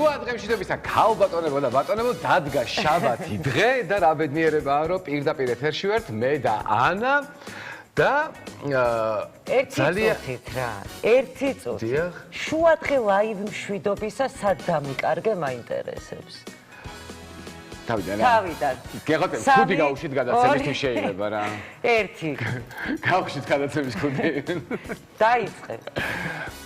შუა დღემშვიდობისა ქალბატონებო და ბატონებო დადგა შაბათი დღე და რა ბედნიერებაა რომ პირდაპირ ეთერში ვართ მე და ანა და ერთი წუთით შუა დღე ლაივ მშვიდობისა სად დამიკარგე მაინტერესებს თავიდან. გეღოთ ხუთი გავუშვით გადაცემის თუ შეიძლება რა. ერთი. გავუშვით გადაცემის ხუთი. დაიწყე.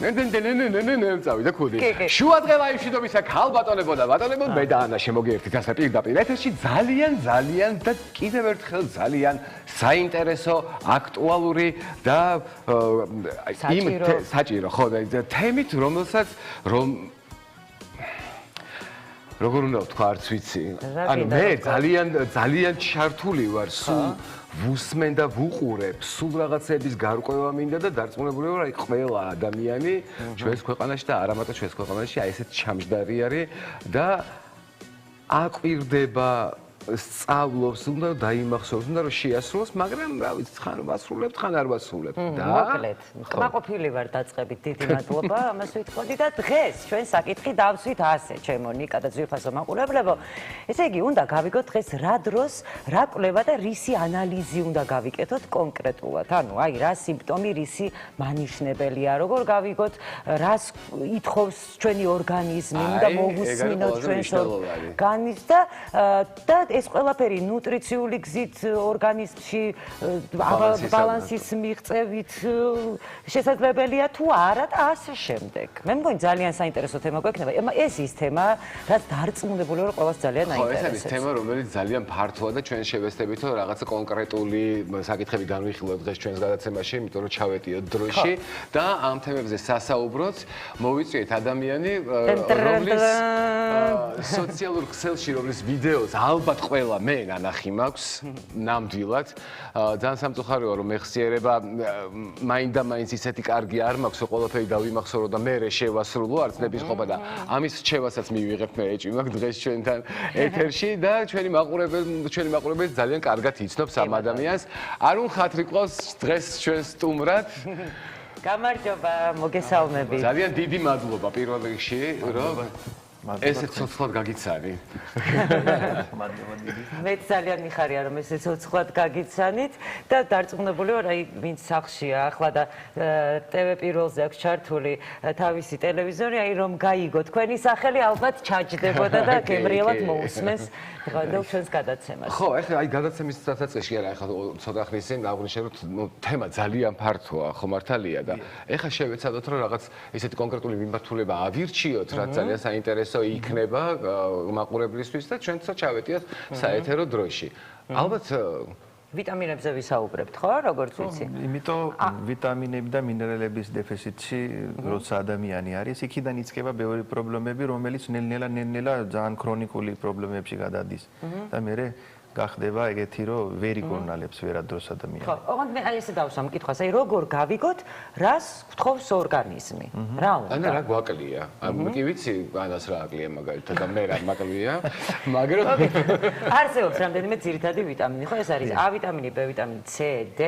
ნე წავიდა ხუთი. შუა დღე ლაივშიდობისა ქალბატონებო და ბატონებო მე და ანა შემოგიერთით ასე პირდაპირ ეთერში ძალიან და კიდევ ერთხელ ძალიან საინტერესო, აქტუალური და საჭირო ხო და თემით რომელსაც როგორ უნდა ვთქვა არც ვიცი. ანუ მე ძალიან ჩართული ვარ სულ ვუსმენ და ვუყურებ სულ რაღაცების გარკვევა მინდა და დარწმუნებული ვარ აი ყველა ადამიანი ჩვენს ქვეყანაში და არა მარტო ჩვენს ქვეყანაში აი ესეთ ჩამჯდარი არის და აკვირდება სწავლობს უნდა დაიმახსოვროს უნდა რომ შეასრულოს მაგრამ რა ვიცი თხან ვასრულებთ თხან არ ვასრულებთ და მოკლედ კმაყოფილი ვარ დაწყებით დიდი მადლობა ამას ვიტყოდი და დღეს ჩვენ საკითხი დავსვით ასე ჩემო ნიკა და ძვირფასო მაყურებლებო ესე იგი უნდა გავიგოთ დღეს რა დროს რა კვლევა და რისი ანალიზი უნდა გავიკეთოთ კონკრეტულად ანუ აი რა სიმპტომი რისი მანიშნებელია როგორ გავიგოთ რას ითხოვს ჩვენი ორგანიზმი უნდა მოვუსმინოთ ჩვენს ორგანიზმს და ეს ყველაფერი ნუტრიციული გზით ორგანიზმში ბალანსის მიღწევით შესაძლებელია თუ არა და ასე შემდეგ. მე მგონი ძალიან საინტერესო თემა გვექნება. ეს ის თემა, რაც დარწმუნებული ვარ ყველას ძალიან აინტერესებს. ხო, ეს არის თემა, რომელიც ძალიან ფართოა და ჩვენ შევესწრებითო რაღაცა კონკრეტული საკითხები განვიხილოთ დღეს ჩვენს გადაცემაში, იმიტომ რომ ჩავეტიოთ დროში და ამ თემებზე სასაუბროთ მოვიწვიეთ ადამიანი, რომლის სოციალურ ქსელში რომლის ვიდეოს ალბათ ყველა მე ნანახი მაქვს ნამდვილად ძალიან სამწუხაროა რომ მეხსიერება მაინდა-მაინც ისეთი კარგი არ მაქვს რომ ყველაფერი დავიმახსოვრო და მე შევასრულო არც ნებისყოფა და ამის რჩევასაც მივიღებთ მე ეჭვი მაქვს დღეს ჩვენთან ეთერში და ჩვენი მაყურებელი ძალიან კარგად იცნობს ამ ადამიანს არ უნხათრი ყავს დღეს ჩვენ სტუმრად გამარჯობა მოგესალმებით ძალიან დიდი მადლობა პირველ რიგში რომ ესეც ცოცხლად გაგიცანი. მე ძალიან მიხარია რომ ესე ცოცხლად გაგიცანით და დარწმუნებული ვარ აი ვინც სახლშია ახლა და TV პირველზე აქვს ჩართული თავისი ტელევიზორი აი რომ გაიგო თქვენი სახელი ალბათ ჩაჯდებოდა და გემრიელად მოусმენს დღევანდელ ჩვენს გადაცემას. ხო, ეხლა აი გადაცემის დასაწყისში არა ეხლა ცოტა ხნის წინ აღვნიშნე რომ თემა ძალიან ფართოა, ხო მართალია და ეხლა შევეცადოთ რომ რაღაც ესეთი კონკრეტული მიმართულება ავირჩიოთ, რაც ძალიან საინტერესო იქნება მაყურებლისთვის და ჩვენც ჩავეტიოთ საეთერო დროში. ალბათ ვიტამინებზე ვისაუბრებთ, ხო, როგორც ვიცი? იმიტომ ვიტამინები და მინერალების დეფიციტში როცა ადამიანი არის, იქიდან იწყება ბევრი პრობლემები, რომელიც ნელ-ნელა ძალიან ქრონიკული პრობლემებში გადადის. და მე გახდება ეგეთი რომ ვერ იგონალებს ვერადროს ადამიანი. ხო, ოღონდ მე აი ესე დავსვამ კითხვას, აი როგორ გავიგოთ, რას გთხოვს ორგანიზმი? რა უნდა? ანა რა გვაკლია? კი ვიცი, ანას რა აკლია მაგალითად და მე რა მაკლია, მაგრამ არსებობს რამდენიმე ძირითადი ვიტამინი, ხო, ეს არის A ვიტამინი, B ვიტამინი, C, D,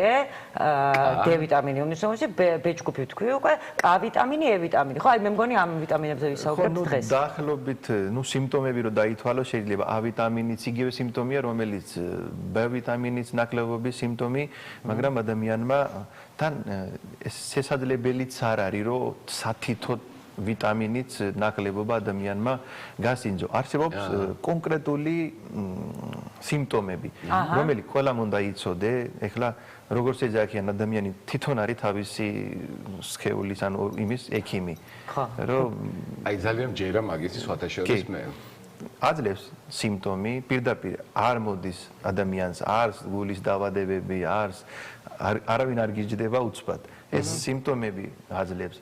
D ვიტამინი, უმნიშვნელოვანესი, B ჯგუფი ვთქვი უკვე, K ვიტამინი, E ვიტამინი. ხო, აი მე მგონი ამ ვიტამინებზე ვისაუბრებთ დღეს. დაახლოებით, სიმპტომები რომ დაითვალო, შეიძლება A ვიტამინიც იგივე სიმპტომია, რომელიც B ვიტამინის ნაკლებობის სიმპტომი, მაგრამ ადამიანმა თან შესაძლებელიც არ არის, რომ სათითო ვიტამინის ნაკლებობა ადამიანმა გასინჯო. არსებობს კონკრეტული სიმპტომები, რომელიც ყველამ უნდა იცოდე, ეხლა როგორც ეძახიან ადამიანი თვითონ არის თავისი სხეულის ანუ იმის ექიმი. რომ აი ძალიან ჯერა მაგის სხვათაშორის მე აძლევს სიმპტომი, პირდაპირ არ მოდის ადამიანს, არს გულის დაავადებები, არავინ არ გიჯდება უცბად. ეს სიმპტომები აძლევს.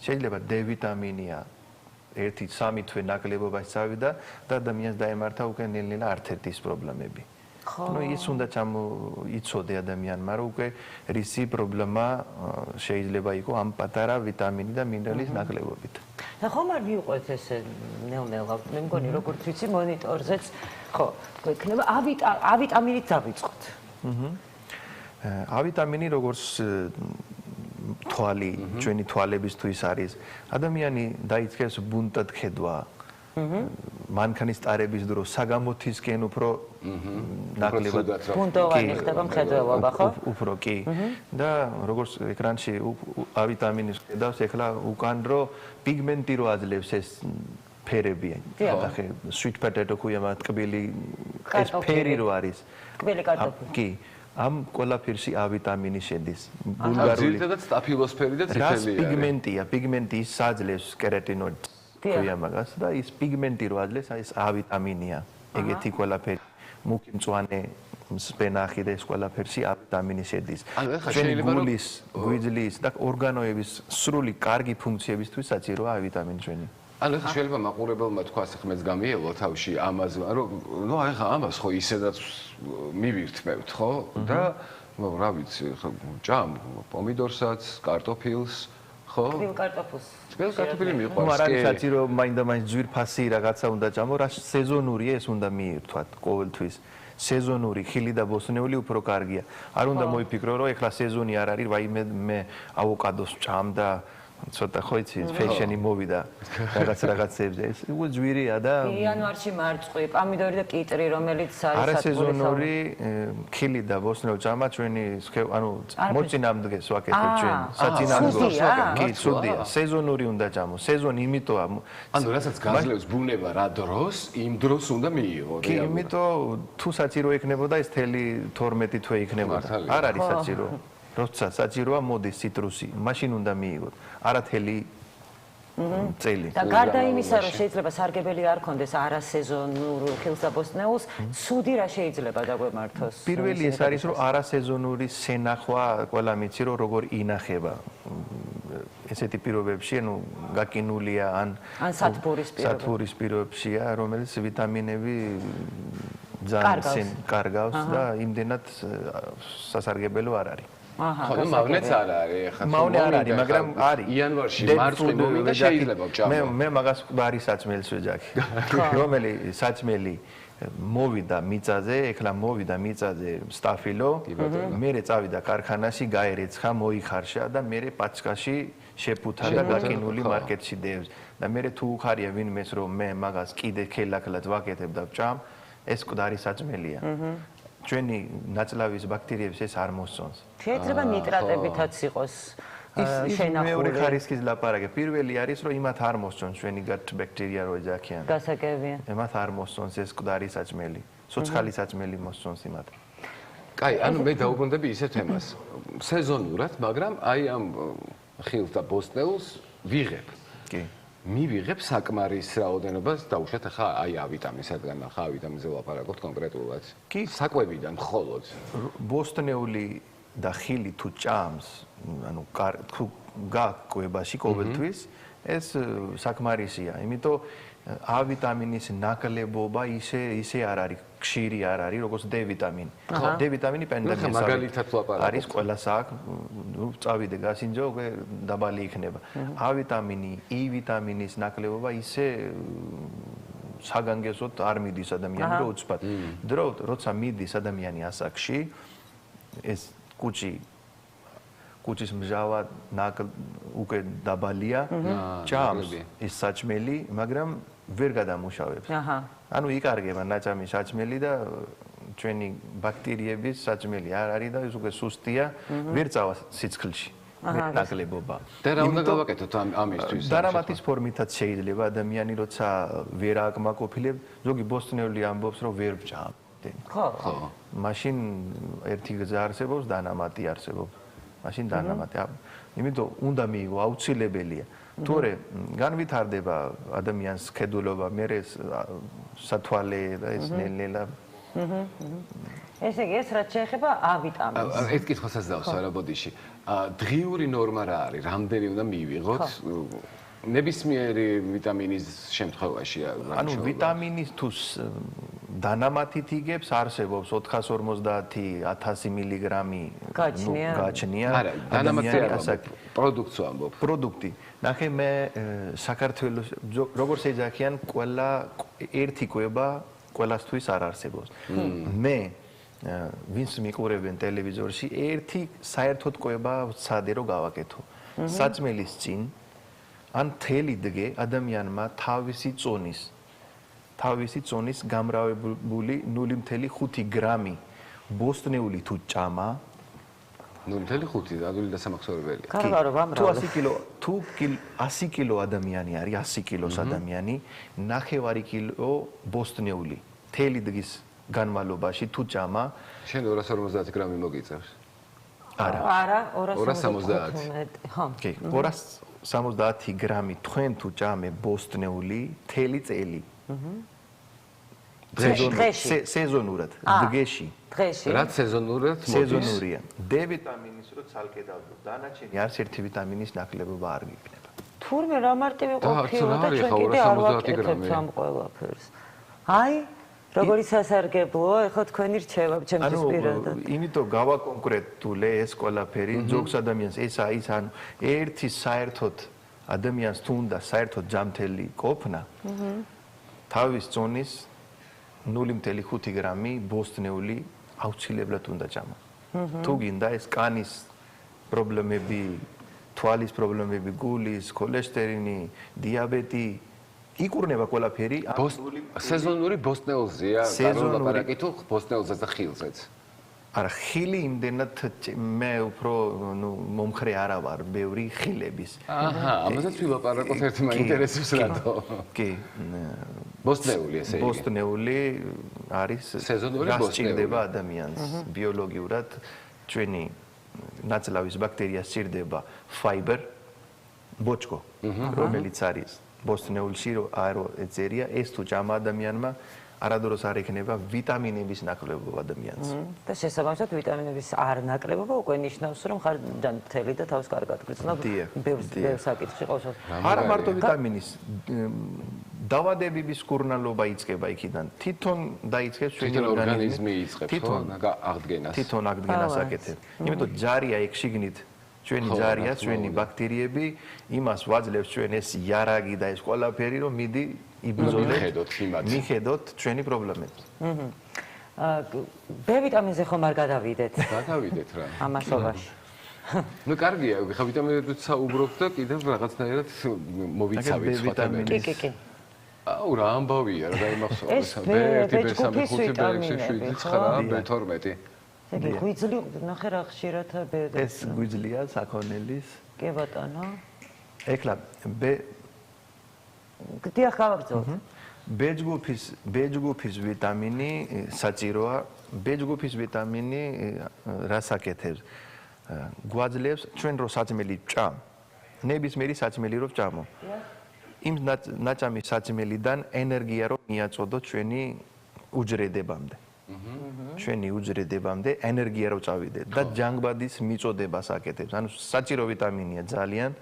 შეიძლება D ვიტამინია 1-3 თვე ნაკლებობაში წავიდა და ადამიანს დაემართა უკვე ნელ-ნელა ართრიტის პრობლემები. ну ის უნდა იცოდე ადამიანმა რომ უკვე რისი პრობლემა შეიძლება იყოს ამ პატარა ვიტამინი და მინერალის ნაკლებობით. და ხომ არ მიუყვეთ ესე ნელ-ნელა მე მგონი როგორც ვიცი მონიტორზეც ხო გვექნება A ვიტამინით დავიწყოთ. A ვიტამინი როგორც თვალი ჩვენი თვალებისთვის არის ადამიანი დაიწყებს ბუნტად ხედვა მანქანის ტარების დროს საგამოთისკენ უფრო ნაკლებად ბუნდოვანი ხდება მხედველობა, ხო? უფრო კი. და როგორც ეკრანში ავიტამინის ხედავს, ეხლა უკან რო პიგმენტი რო აძლევს ეს ფერები. ახლა sweet potato ქვია მათ ტკბილი ეს ფერი რო არის. ტკბილი კარტოფილი. კი. ამ ყველაფერში ავიტამინი შედის. ბულგარული და სტაფილოსფერი და წითელია. პიგმენტი საძლევს კერატინოიდს. ქვია მაგას და ის პიგმენტი რო აძლევს, ეს ავიტამინია. ეგეთი ყველაფერი. მუქი მწვანე სპენახი და ეს ყველაფერში ავიტამინი შედის. ჩვენი გულის, გვიძლის და ორგანოების სრული კარგი ფუნქციებისთვის საჭიროა ავიტამინი ჩვენი. ანუ ხა შეიძლება მაყურებელმა თქვას, ხა მეც გამიელო თავში ამაზე, რომ ნუ აი ხა ამას ხო ისედაც მივირთმევთ, ხო? და რა ვიცი, ხა ჭამ პომიდორსაც, კარტოფილს, ხო? თბილ კარტოფილს. თბილ კარტოფილი მიყვარს. ნუ არ არის საჭირო მაინდა-მაინც ძვირფასი რაღაცა უნდა ჭამო, რა სეზონურია ეს უნდა მიირთვათ ყოველთვის. სეზონური ხილი და ბოსტნეული უფრო კარგია. არ უნდა მოიფიქრო, რომ ეხლა სეზონი არ არის, ვაიმე მე ავოკადოს ჭამ და ცოტა ხო იცი ფეშენი მოვიდა რაღაცებზე ეს უძვირია და იანვარში მარწყვი პომიდორი და კიტრი რომელიც არის არასეზონური ხილი და ბოსტნეულ ჭამა ჩვენი ანუ მოწინააღმდეგეს ვაკეთებ ჩვენ საწინააღმდეგოს კი ცუდია სეზონური უნდა ჭამო სეზონი იმიტომ ანუ რასაც გაძლევს ბუნება რა დროს იმ დროს უნდა მიიღო კი იმიტომ თუ საჭირო იქნებოდა ეს თელი 12 თვე იქნებოდა არ არის საჭირო როცა საჭიროა მოდის ციტრუსი, მაშინ უნდა მიიღოთ. არათელი წელი. და გარდა იმისა, რომ შეიძლება სარგებელი არ ქონდეს არასეზონურ ხილს და ბოსტნეულს, ცუდი რა შეიძლება დაგვემართოს? პირველი ეს არის, რომ არასეზონური სენახვა ყველა მიცი, რომ როგორ ინახება. ესეთი პირობებში, ანუ გაკინულია ან სათბურის პირობებშია, რომელიც ვიტამინები ძალიან კარგავს და იმდენად სასარგებლო არ არის. ხო, მავნეც არ არის, ხა. მავნე არ არის, მაგრამ არის. იანვარში მარწყვი მოვიდა შეიძლება ვჭამო. მე მაგას გვარი საჭმელს ვეძახი. რომელი საჭმელი მოვიდა მიწაზე, ეხლა მოვიდა მიწაზე სტაფილო, მერე წავიდა კარხანაში, გაერეცხა, მოიხარშა და მერე პაჩკაში შეფუთა და გაკინული მარკეტში დევს. და მერე თუ უხარია ვინმეს რომ მე მაგას კიდე ქელაქლად ვაკეთებ და ვჭამ, ეს მკვდარი საჭმელია. ჩვენი ნაწლავის ბაქტერიებს ეს არ მოსწონს. შეიძლება ნიტრატებითაც იყოს შენახული. მეორე ხარისხის ლაპარაკი. პირველი არის რომ იმათ არ მოსწონს ჩვენი gut bacteria რო ეძახიან. გასაგებია. იმათ არ მოსწონს ეს მკვდარი საჭმელი. ცოცხალი საჭმელი მოსწონს იმათ. კაი, ანუ მე დაუბრუნდები ისეთ თემას. სეზონურად, მაგრამ აი ამ ხილს და ბოსტნეულს ვიღებ. კი. მივიღებ საკმარის რაოდენობას დაუშვათ ახლა აი ავიტამინს რადგან ახლა ავიტამინზე ვლაპარაკობთ კონკრეტულად. კი, საკვებიდან მხოლოდ. ბოსტნეული და ხილი თუ ჭამს, ანუ თუ გაკვებაში ყოველთვის ეს საკმარისია, იმიტომ ავიტამინის ნაკლებობა ისე არ არის, ხშირი არ არის, როგორც D ვიტამინი. D ვიტამინი პენდამის მაგალითად ვლაპარაკობთ. არის ყველას აქ, წავიდე გასინჯო, უკვე დაბალი იქნება. A ვიტამინი, E ვიტამინის ნაკლებობა ისე საგანგეზოდ არ მიდის ადამიანი, რომ უცბად. როცა მიდის ადამიანი ასაკში, ეს კუჭის მჟავა უკვე დაბალია, ჭამს ის საჭმელი, მაგრამ ვერ გადამუშავებს. ანუ იკარგება ნაჭამი საჭმელი და ჩვენი ბაქტერიების საჭმელი არ არის და ის უკვე სუსტია, ვერ წავა სიცხლში. ნაკლებობა. და რა უნდა გავაკეთოთ ამისთვის? დარამატის ფორმითაც შეიძლება ადამიანი როცა ვერ აკმაყოფილებს, ზოგი ბოსტნეული ამბობს, რომ ვერ ვჭამ. ხო. მაშინ ერთი გზა არსებობს, დანამატი არსებობს. მაშინ დანამატი. იმიტომ უნდა მიიღო აუცილებელია. თორე განვითარდება ადამიანის ხედულობა, მერე სათვალე და ეს ნელ-ნელა. ესე იგი, ეს რაც შეეხება A ვიტამინს. ერთ კითხვასაც დავსვარა ბოდიში. დღიური ნორმა რა არის? რამდენი უნდა მივიღოთ? ნებისმიერი ვიტამინის შემთხვევაში ანუ ვიტამინის თუ დანამატით იგებს არსებობს 450-1000 მილიგრამი გაჩნია არა დანამატი პროდუქტს ვამბობ პროდუქტი ნახე მე საქართველოს როგორც ეძახიან ყველა ერთი კვება ყველასთვის არ არსებობს მე ვინც მიყურებენ ტელევიზორში ერთი საერთოდ კვება ვცადე რომ გავაკეთო საჭმელის წინ ან თელი დღე ადამიანმა თავისი წონის თავისი წონის გამრავლებული 0.5 გრამი ბოსტნეული თუ ჭამა 0.5 ადვილი დასამახსოვრებელია. კარგარო თუ ვამრავლე. 100 კილო ადამიანი არის 100 კილოს ადამიანი, 9 კილო ბოსტნეული თელი დღის განმავლობაში თუ ჭამა შენ 250 გრამი მოგიწევს. არა 270. ხო. კი, 270 გრამი თქვენ თუ ჭამე ბოსტნეული თელი წელი. სეზონურად, დღეში. დღეში. რაც სეზონურად მოდის. სეზონურია. D ვიტამინის რო ცალკე დავდო, დანარჩენი არც ერთი ვიტამინის ნაკლებობა არ გიქნება. თურმე რა მარტივი და ყოფილა და რა არის, ჩვენ ხო, კიდე არ 270 გრამი. ვაკეთებთ ამ ყველაფერს. აი, როგორი სასარგებლოა, ეხლა თქვენი რჩევა ჩემთვის პირადად. იმიტომ გავაკონკრეტულე ეს ყველაფერი ზოგს ადამიანს ესა ის ანუ ერთი საერთოდ ადამიანს თუ უნდა საერთოდ ჯამთელი ყოფნა თავის წონის 0.5 გრამი ბოსტნეული აუცილებლად უნდა ჭამა. თუ გინდა ეს კანის პრობლემები, თვალის პრობლემები, გულის, ქოლესტერინი, დიაბეტი იკურნება ყველაფერი სეზონური ბოსტნეულზეა, სეზონური თუ ბოსტნეულზეც და ხილზეც. არა, ხილი იმდენად მე უფრო მომხრე არა ვარ ბევრი ხილების. აჰა, ამასაც ვილაპარაკოთ ერთი მაინტერესებს რატო. კი. ბოსტნეული ესე იგი. ბოსტნეული არის სეზონური გასჭირდება ადამიანს ბიოლოგიურად ჩვენი ნაწლავის ბაქტერია სჭირდება ფაიბერ ბოჭკო რომელიც არის ბოსტნეულში რო ეწერია ეს თუ ჭამა ადამიანმა არადროს არ ექნება ვიტამინების ნაკლებობა ადამიანს. და შესაბამისად ვიტამინების არ ნაკლებობა უკვე ნიშნავს რომ ხარ ჯანმრთელი და თავს კარგად გრძნობ ბევრ საკითხში ყავს. არა მარტო ვიტამინის დავადებების კურნალობა იწყება იქიდან. თვითონ დაიწყებს ჩვენი ორგანიზმი იწყებს ხო აღდგენას. თვითონ აღდგენას აკეთებს. იმიტომ ჯარია იქ შიგნით ჩვენი ჯარია, ჩვენი ბაქტერიები, იმას ვაძლევს ჩვენ ეს იარაგი და ეს ყველაფერი რომ მიდი იბრძოლოთ, მიხედოთ ჩვენი პრობლემებს. B ვიტამინზე ხომ არ გადავიდეთ? გადავიდეთ რა. ამასობაში. ნუ კარგია, ხა ვიტამინებზეც საუბრობთ და კიდევ რაღაცნაირად მოვიცავით ვიტამინები. კი. აუ რა ამბავია რა დაიმახსოვრე. B1, B3, B5, B6, B7, B12. ეგ გვიძლი ნახე რა ხშირად ბედა. ეს გვიძლია საქონელის. კი ბატონო. ეხლა დიახ გავაგრძელოთ. B ჯგუფის ვიტამინი საჭიროა. B ჯგუფის ვიტამინი რას აკეთებს? გვაძლევს ჩვენ რო საჭმელი ვჭამ. ნებისმიერი საჭმელი რო ვჭამო. იმ ნაჭამის საჭმელიდან ენერგია რო მიაწოდო ჩვენი უჯრედებამდე. ჩვენი უჯრედებამდე ენერგია რო წავიდეთ და ჯანგბადის მიწოდებას აკეთებს. ანუ საჭირო ვიტამინია ძალიან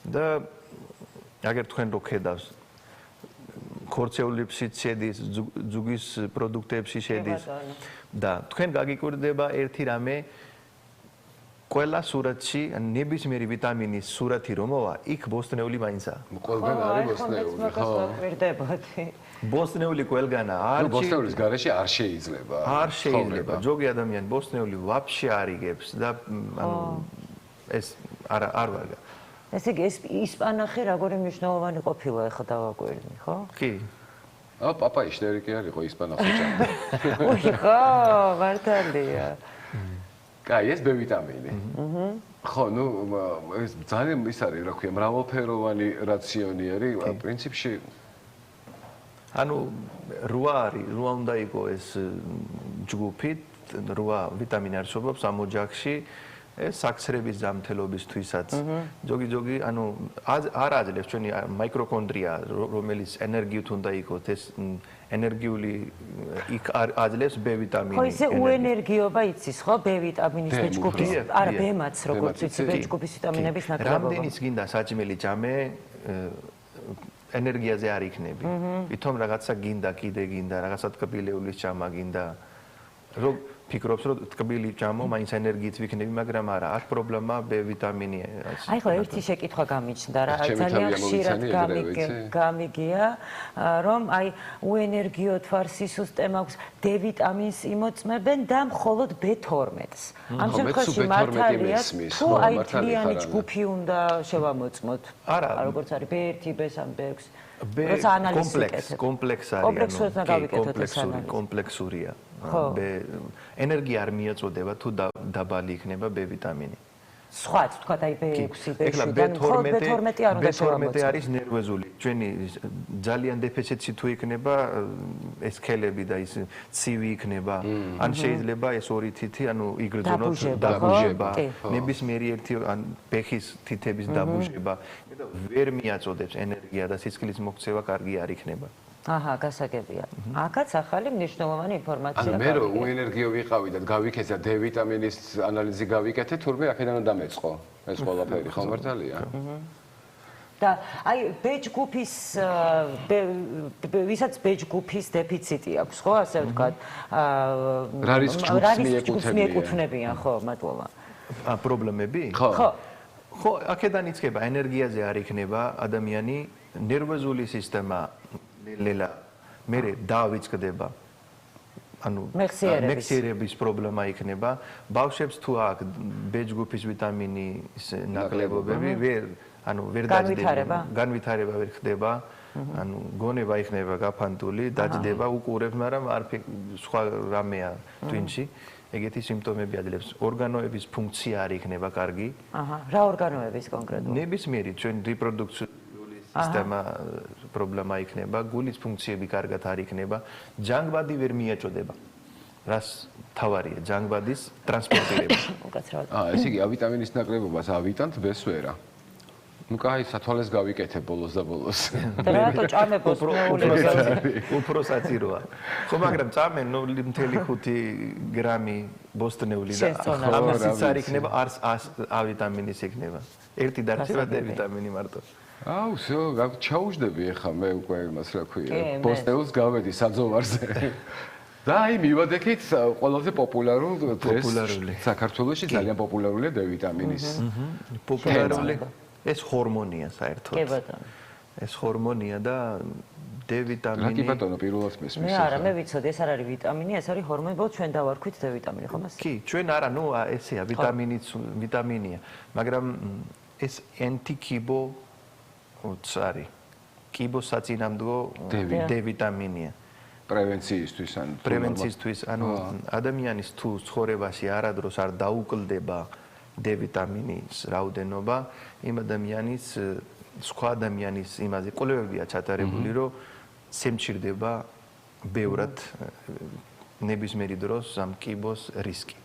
და აგერ თქვენ რო ხედავს ქორწეულებში შედის, ძუგის პროდუქტებში შედის და თქვენ გაგიკვირდება ერთი რამე ყველა სურათში ნებისმიერი ვიტამინის სურათი რომ მოვა, იქ ბოსტნეული მაინცაა. ყველგან არის ბოსტნეული, ხო? გვერდებოდი. ბოსტნეული ყველგანა არ ბოსტნეულის გარეშე არ შეიძლება. არ შეიძლება. ზოგი ადამიანი ბოსტნეული ვაფშე არ იგებს და ანუ ეს არ ვარგა. ესე იგი ეს ისპანახი როგორი მნიშვნელოვანი ყოფილა ახლა დავაკვირდი, ხო? კი. პაპა იშნერი კი არისო ისპანახი ჭამდა. ой, ხო, მართალია. კაი, ეს B ვიტამინი. ხო, ნუ ეს ძალიან ის არის, რა ქვია, მრავალფეროვანი რაციონი არის, პრინციპში ანუ 8 უნდა იყოს ეს ჯგუფი, 8 ვიტამინი არსებობს ამ ოჯახში. ეს საქსრების ჯანმრთელობისთვისაც ჯოგი ანუ არ აძლევს ჩვენი მაიკროკონდრია რომელიც ენერგიით უნდა იყოს ეს ენერგიული იქ აძლევს B ვიტამინი. ხო ისე უენერგიობა იცის ხო B ვიტამინის B ჯგუფის არა B-მაც როგორც იცი B ჯგუფის ვიტამინების ნაკლებობა. რამდენის გინდა საჭმელი ჭამე ენერგიაზე არ იქნები. ვითომ რაღაცა გინდა კიდე გინდა რაღაცა ტკბილეულის ჭამა გინდა რო ფიქრობს რომ ტკბილი ჭამო მაინც ენერგიით ვიქნები მაგრამ არა აქ პრობლემა B ვიტამინი აი ხო ერთი შეკითხვა გამიჩნდა რა ძალიან ხშირად გამიგია რომ აი უენერგიო თვალსისუსტემა აქვს D ვიტამინს იმოწმებენ და მხოლოდ B12-ს ამ შემთხვევაში მართალია თუ აი თლიანი ჯგუფი უნდა შევამოწმოთ არა როგორც არის B1 B3 B6 როცა ანალიზი ვიკეთებ. კომპლექსურია. ენერგია არ მიაწოდება თუ დაბალი იქნება B ვიტამინი. სხვა თქვა აი B6, B7-დან მხოლოდ B12 არ უნდა შევამოწმოთ. B12 არის ნერვოზული. ჩვენი ძალიან დეფიციტი თუ იქნება ეს ქელები და ის ცივი იქნება, ან შეიძლება ეს ორი თითი, ანუ იგრძნოთ დაბუჟება. ნებისმიერი ერთი ან ფეხის თითების დაბუჟება, და ვერ მიაწოდებს ენერგია და სისხლის მოქცევა კარგი არ იქნება. აჰა, გასაგებია. აქაც ახალი მნიშვნელოვანი ინფორმაცია. ანუ მე რო უენერგიო ვიყავი და გავიქეცა D ვიტამინის ანალიზი გავიკეთე, თურმე აქედან უნდა მეწყო. ეს ყველაფერი ხომ მართალია? და აი B ჯგუფის ვისაც B ჯგუფის დეფიციტი აქვს, ხო, ასე ვთქვათ, რა რისკს მიეკუთვნებიან, ხო, მადლობა. პრობლემები? ხო. ხო, აქედან იწყება, ენერგიაზე არ იქნება ადამიანი, ნერვოზული სისტემა ლელა მერე დავიწყდება. ანუ მეხსიერების პრობლემა იქნება. ბავშვებს თუ აქვს B ჯგუფის ვიტამინის ნაკლებობები, ვერ დაჯდება, განვითარება ვერ ხდება, ანუ გონება იქნება გაფანტული, დაჯდება, უყურებს, მაგრამ არ სხვა რამეა twin-ში. ეგეთი სიმპტომები აძლევს. ორგანოების ფუნქცია არ იქნება კარგი. აჰა, რა ორგანოების კონკრეტულად? ნებისმიერი ჩვენ რეპროდუქციული სისტემა პრობლემა იქნება, გულის ფუნქციები კარგად არ იქნება, ჯანგბადი ვერ მიაწოდება. რას თავარია ჯანგბადის ტრანსპორტირება. ესე იგი, A ვიტამინის ნაკლებობას ავიტანთ, B-ს ვერა. ნუ კაი, სათვალეს გავიკეთე ბოლოს და ბოლოს. და რატო ჭამებოს მეულებს? უფრო საჭიროა. ხო, მაგრამ წამენ მთელი 5 გრამი ბოსტნეული და ამასაც არ იქნება, არც A ვიტამინის იქნება. ერთი დარჩება D ვიტამინი მარტო. აუ, всё, ჩაუждები ახლა მე უკვე იმას რა ქვია, ბოსტნეულს გავედი საძოვარზე. და აი მივადექით ყველაზე პოპულარული საქართველოში ძალიან პოპულარულია D ვიტამინის. პოპულარული ეს ჰორმონია საერთოდ. კი ბატონო. ეს ჰორმონია და D ვიტამინი. რა კი ბატონო, პირველად მესმის. მე არა, მე ვიცოდი, ეს არ არის ვიტამინი, ეს არის ჰორმონი, ბოლოს ჩვენ დავარქვით D ვიტამინი, ხომ ასე? კი, ჩვენ არა, ნუ ესეა, ვიტამინია, მაგრამ ეს ანტიკიბო არის. კიბოს საწინამდგო D ვიტამინია. პრევენციისთვის ან პრევენციისთვის, ანუ ადამიანის თუ ცხოვრებაში არადროს არ დაუკლდება D ვიტამინის რაოდენობა, იმ ადამიანის სხვა ადამიანის იმაზე კვლევებია ჩატარებული, რომ შემჩირდება ბევრად ნებისმიერი დროს ამ კიბოს რისკი.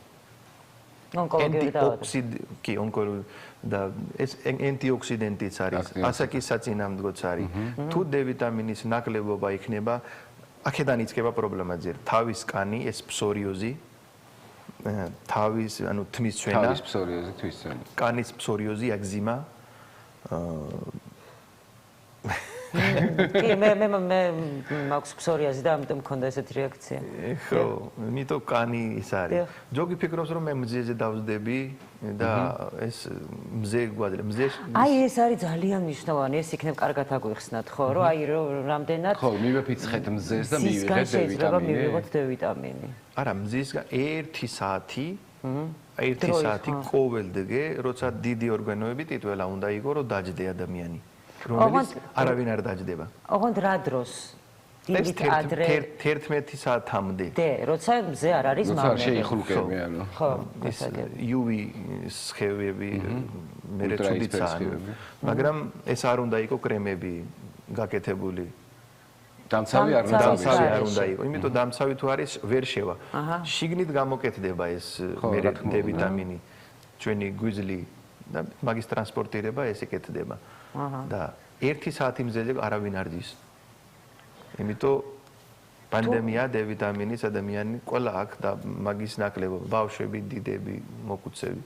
ონკოლოგიური დაავადება. ონკოლოგიური და ეს ანტიოქსიდენტიც არის, ასაკის საწინამდგოც არის. თუ D ვიტამინის ნაკლებობა იქნება, აქედან იწყება პრობლემა ძერ. თავის კანი, ეს ფსორიოზი, თავის, ანუ თმის ჩვენა, თავის ფსორიოზი, თვის ჩვენა. კანის ფსორიოზი, ეგზიმა. კი, მე მაქვს ფსორიოზი და ამიტომ მქონდა ესეთი რეაქცია. ხო, იმიტომ კანი ის არის. ჯოგი ფიქრობს, რომ მე მზეზე დავსდები და ეს მზე გვადრე, მზე. აი ეს არის ძალიან მნიშვნელოვანი, ეს იქნებ კარგად აგვიხსნათ, ხო, რომ აი რამდენად ხო, მივეფიცხეთ მზეს და მივიღეთ D ვიტამინი. მივიღოთ D ვიტამინი. არა, მზისგან 1 საათი 1 საათი ყოველდღე, როცა დიდი ორგანოები ტიტველა უნდა იყო, რომ დაჯდე ადამიანი. რომელიც არავინ არ დაჯდება. ოღონდ რა დროს? დილით ადრე 11 საათამდე. როცა მზე არ არის მავნე. როცა შეიხლუკები, ანუ. ხო, ეს UV სხევები, მერე ცუდიცაა. მაგრამ ეს არ უნდა იყო კრემები გაკეთებული. დამცავი არ უნდა იყო. იმიტომ დამცავი თუ არის, ვერ შევა. შიგნით გამოკეთდება ეს მერე D ვიტამინი. ჩვენი გვიზლი და მაგის ტრანსპორტირება ეს იკეთდება. და 1 საათი მზეზე არავინ არ ძის. იმიტომ პანდემია D ვიტამინის ადამიანი ყველა აქვს და მაგის ნაკლებობა, ბავშვები, დიდები, მოხუცები.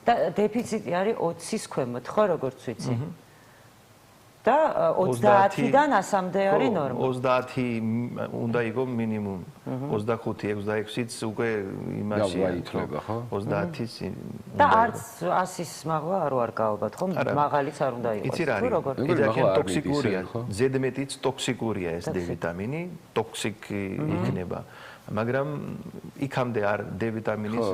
და დეფიციტი არის 20-ის ქვემოთ, ხო, როგორც ვიცი? და 30-დან 100-მდე არის ნორმა. 30 უნდა იყოს მინიმუმ. 25-26-იც უკვე იმაშია ითვლება, ხო? 30-ის. და არც 100-ის მაღლა არ ვარ გავაბად, ხო? მაღალიც არ უნდა იყოს. იცი რა არის? ძალიან ტოქსიკურია. ზედმეტიც ტოქსიკურია ეს D ვიტამინი, ტოქსიკი იქნება. მაგრამ იქამდე არ D ვიტამინის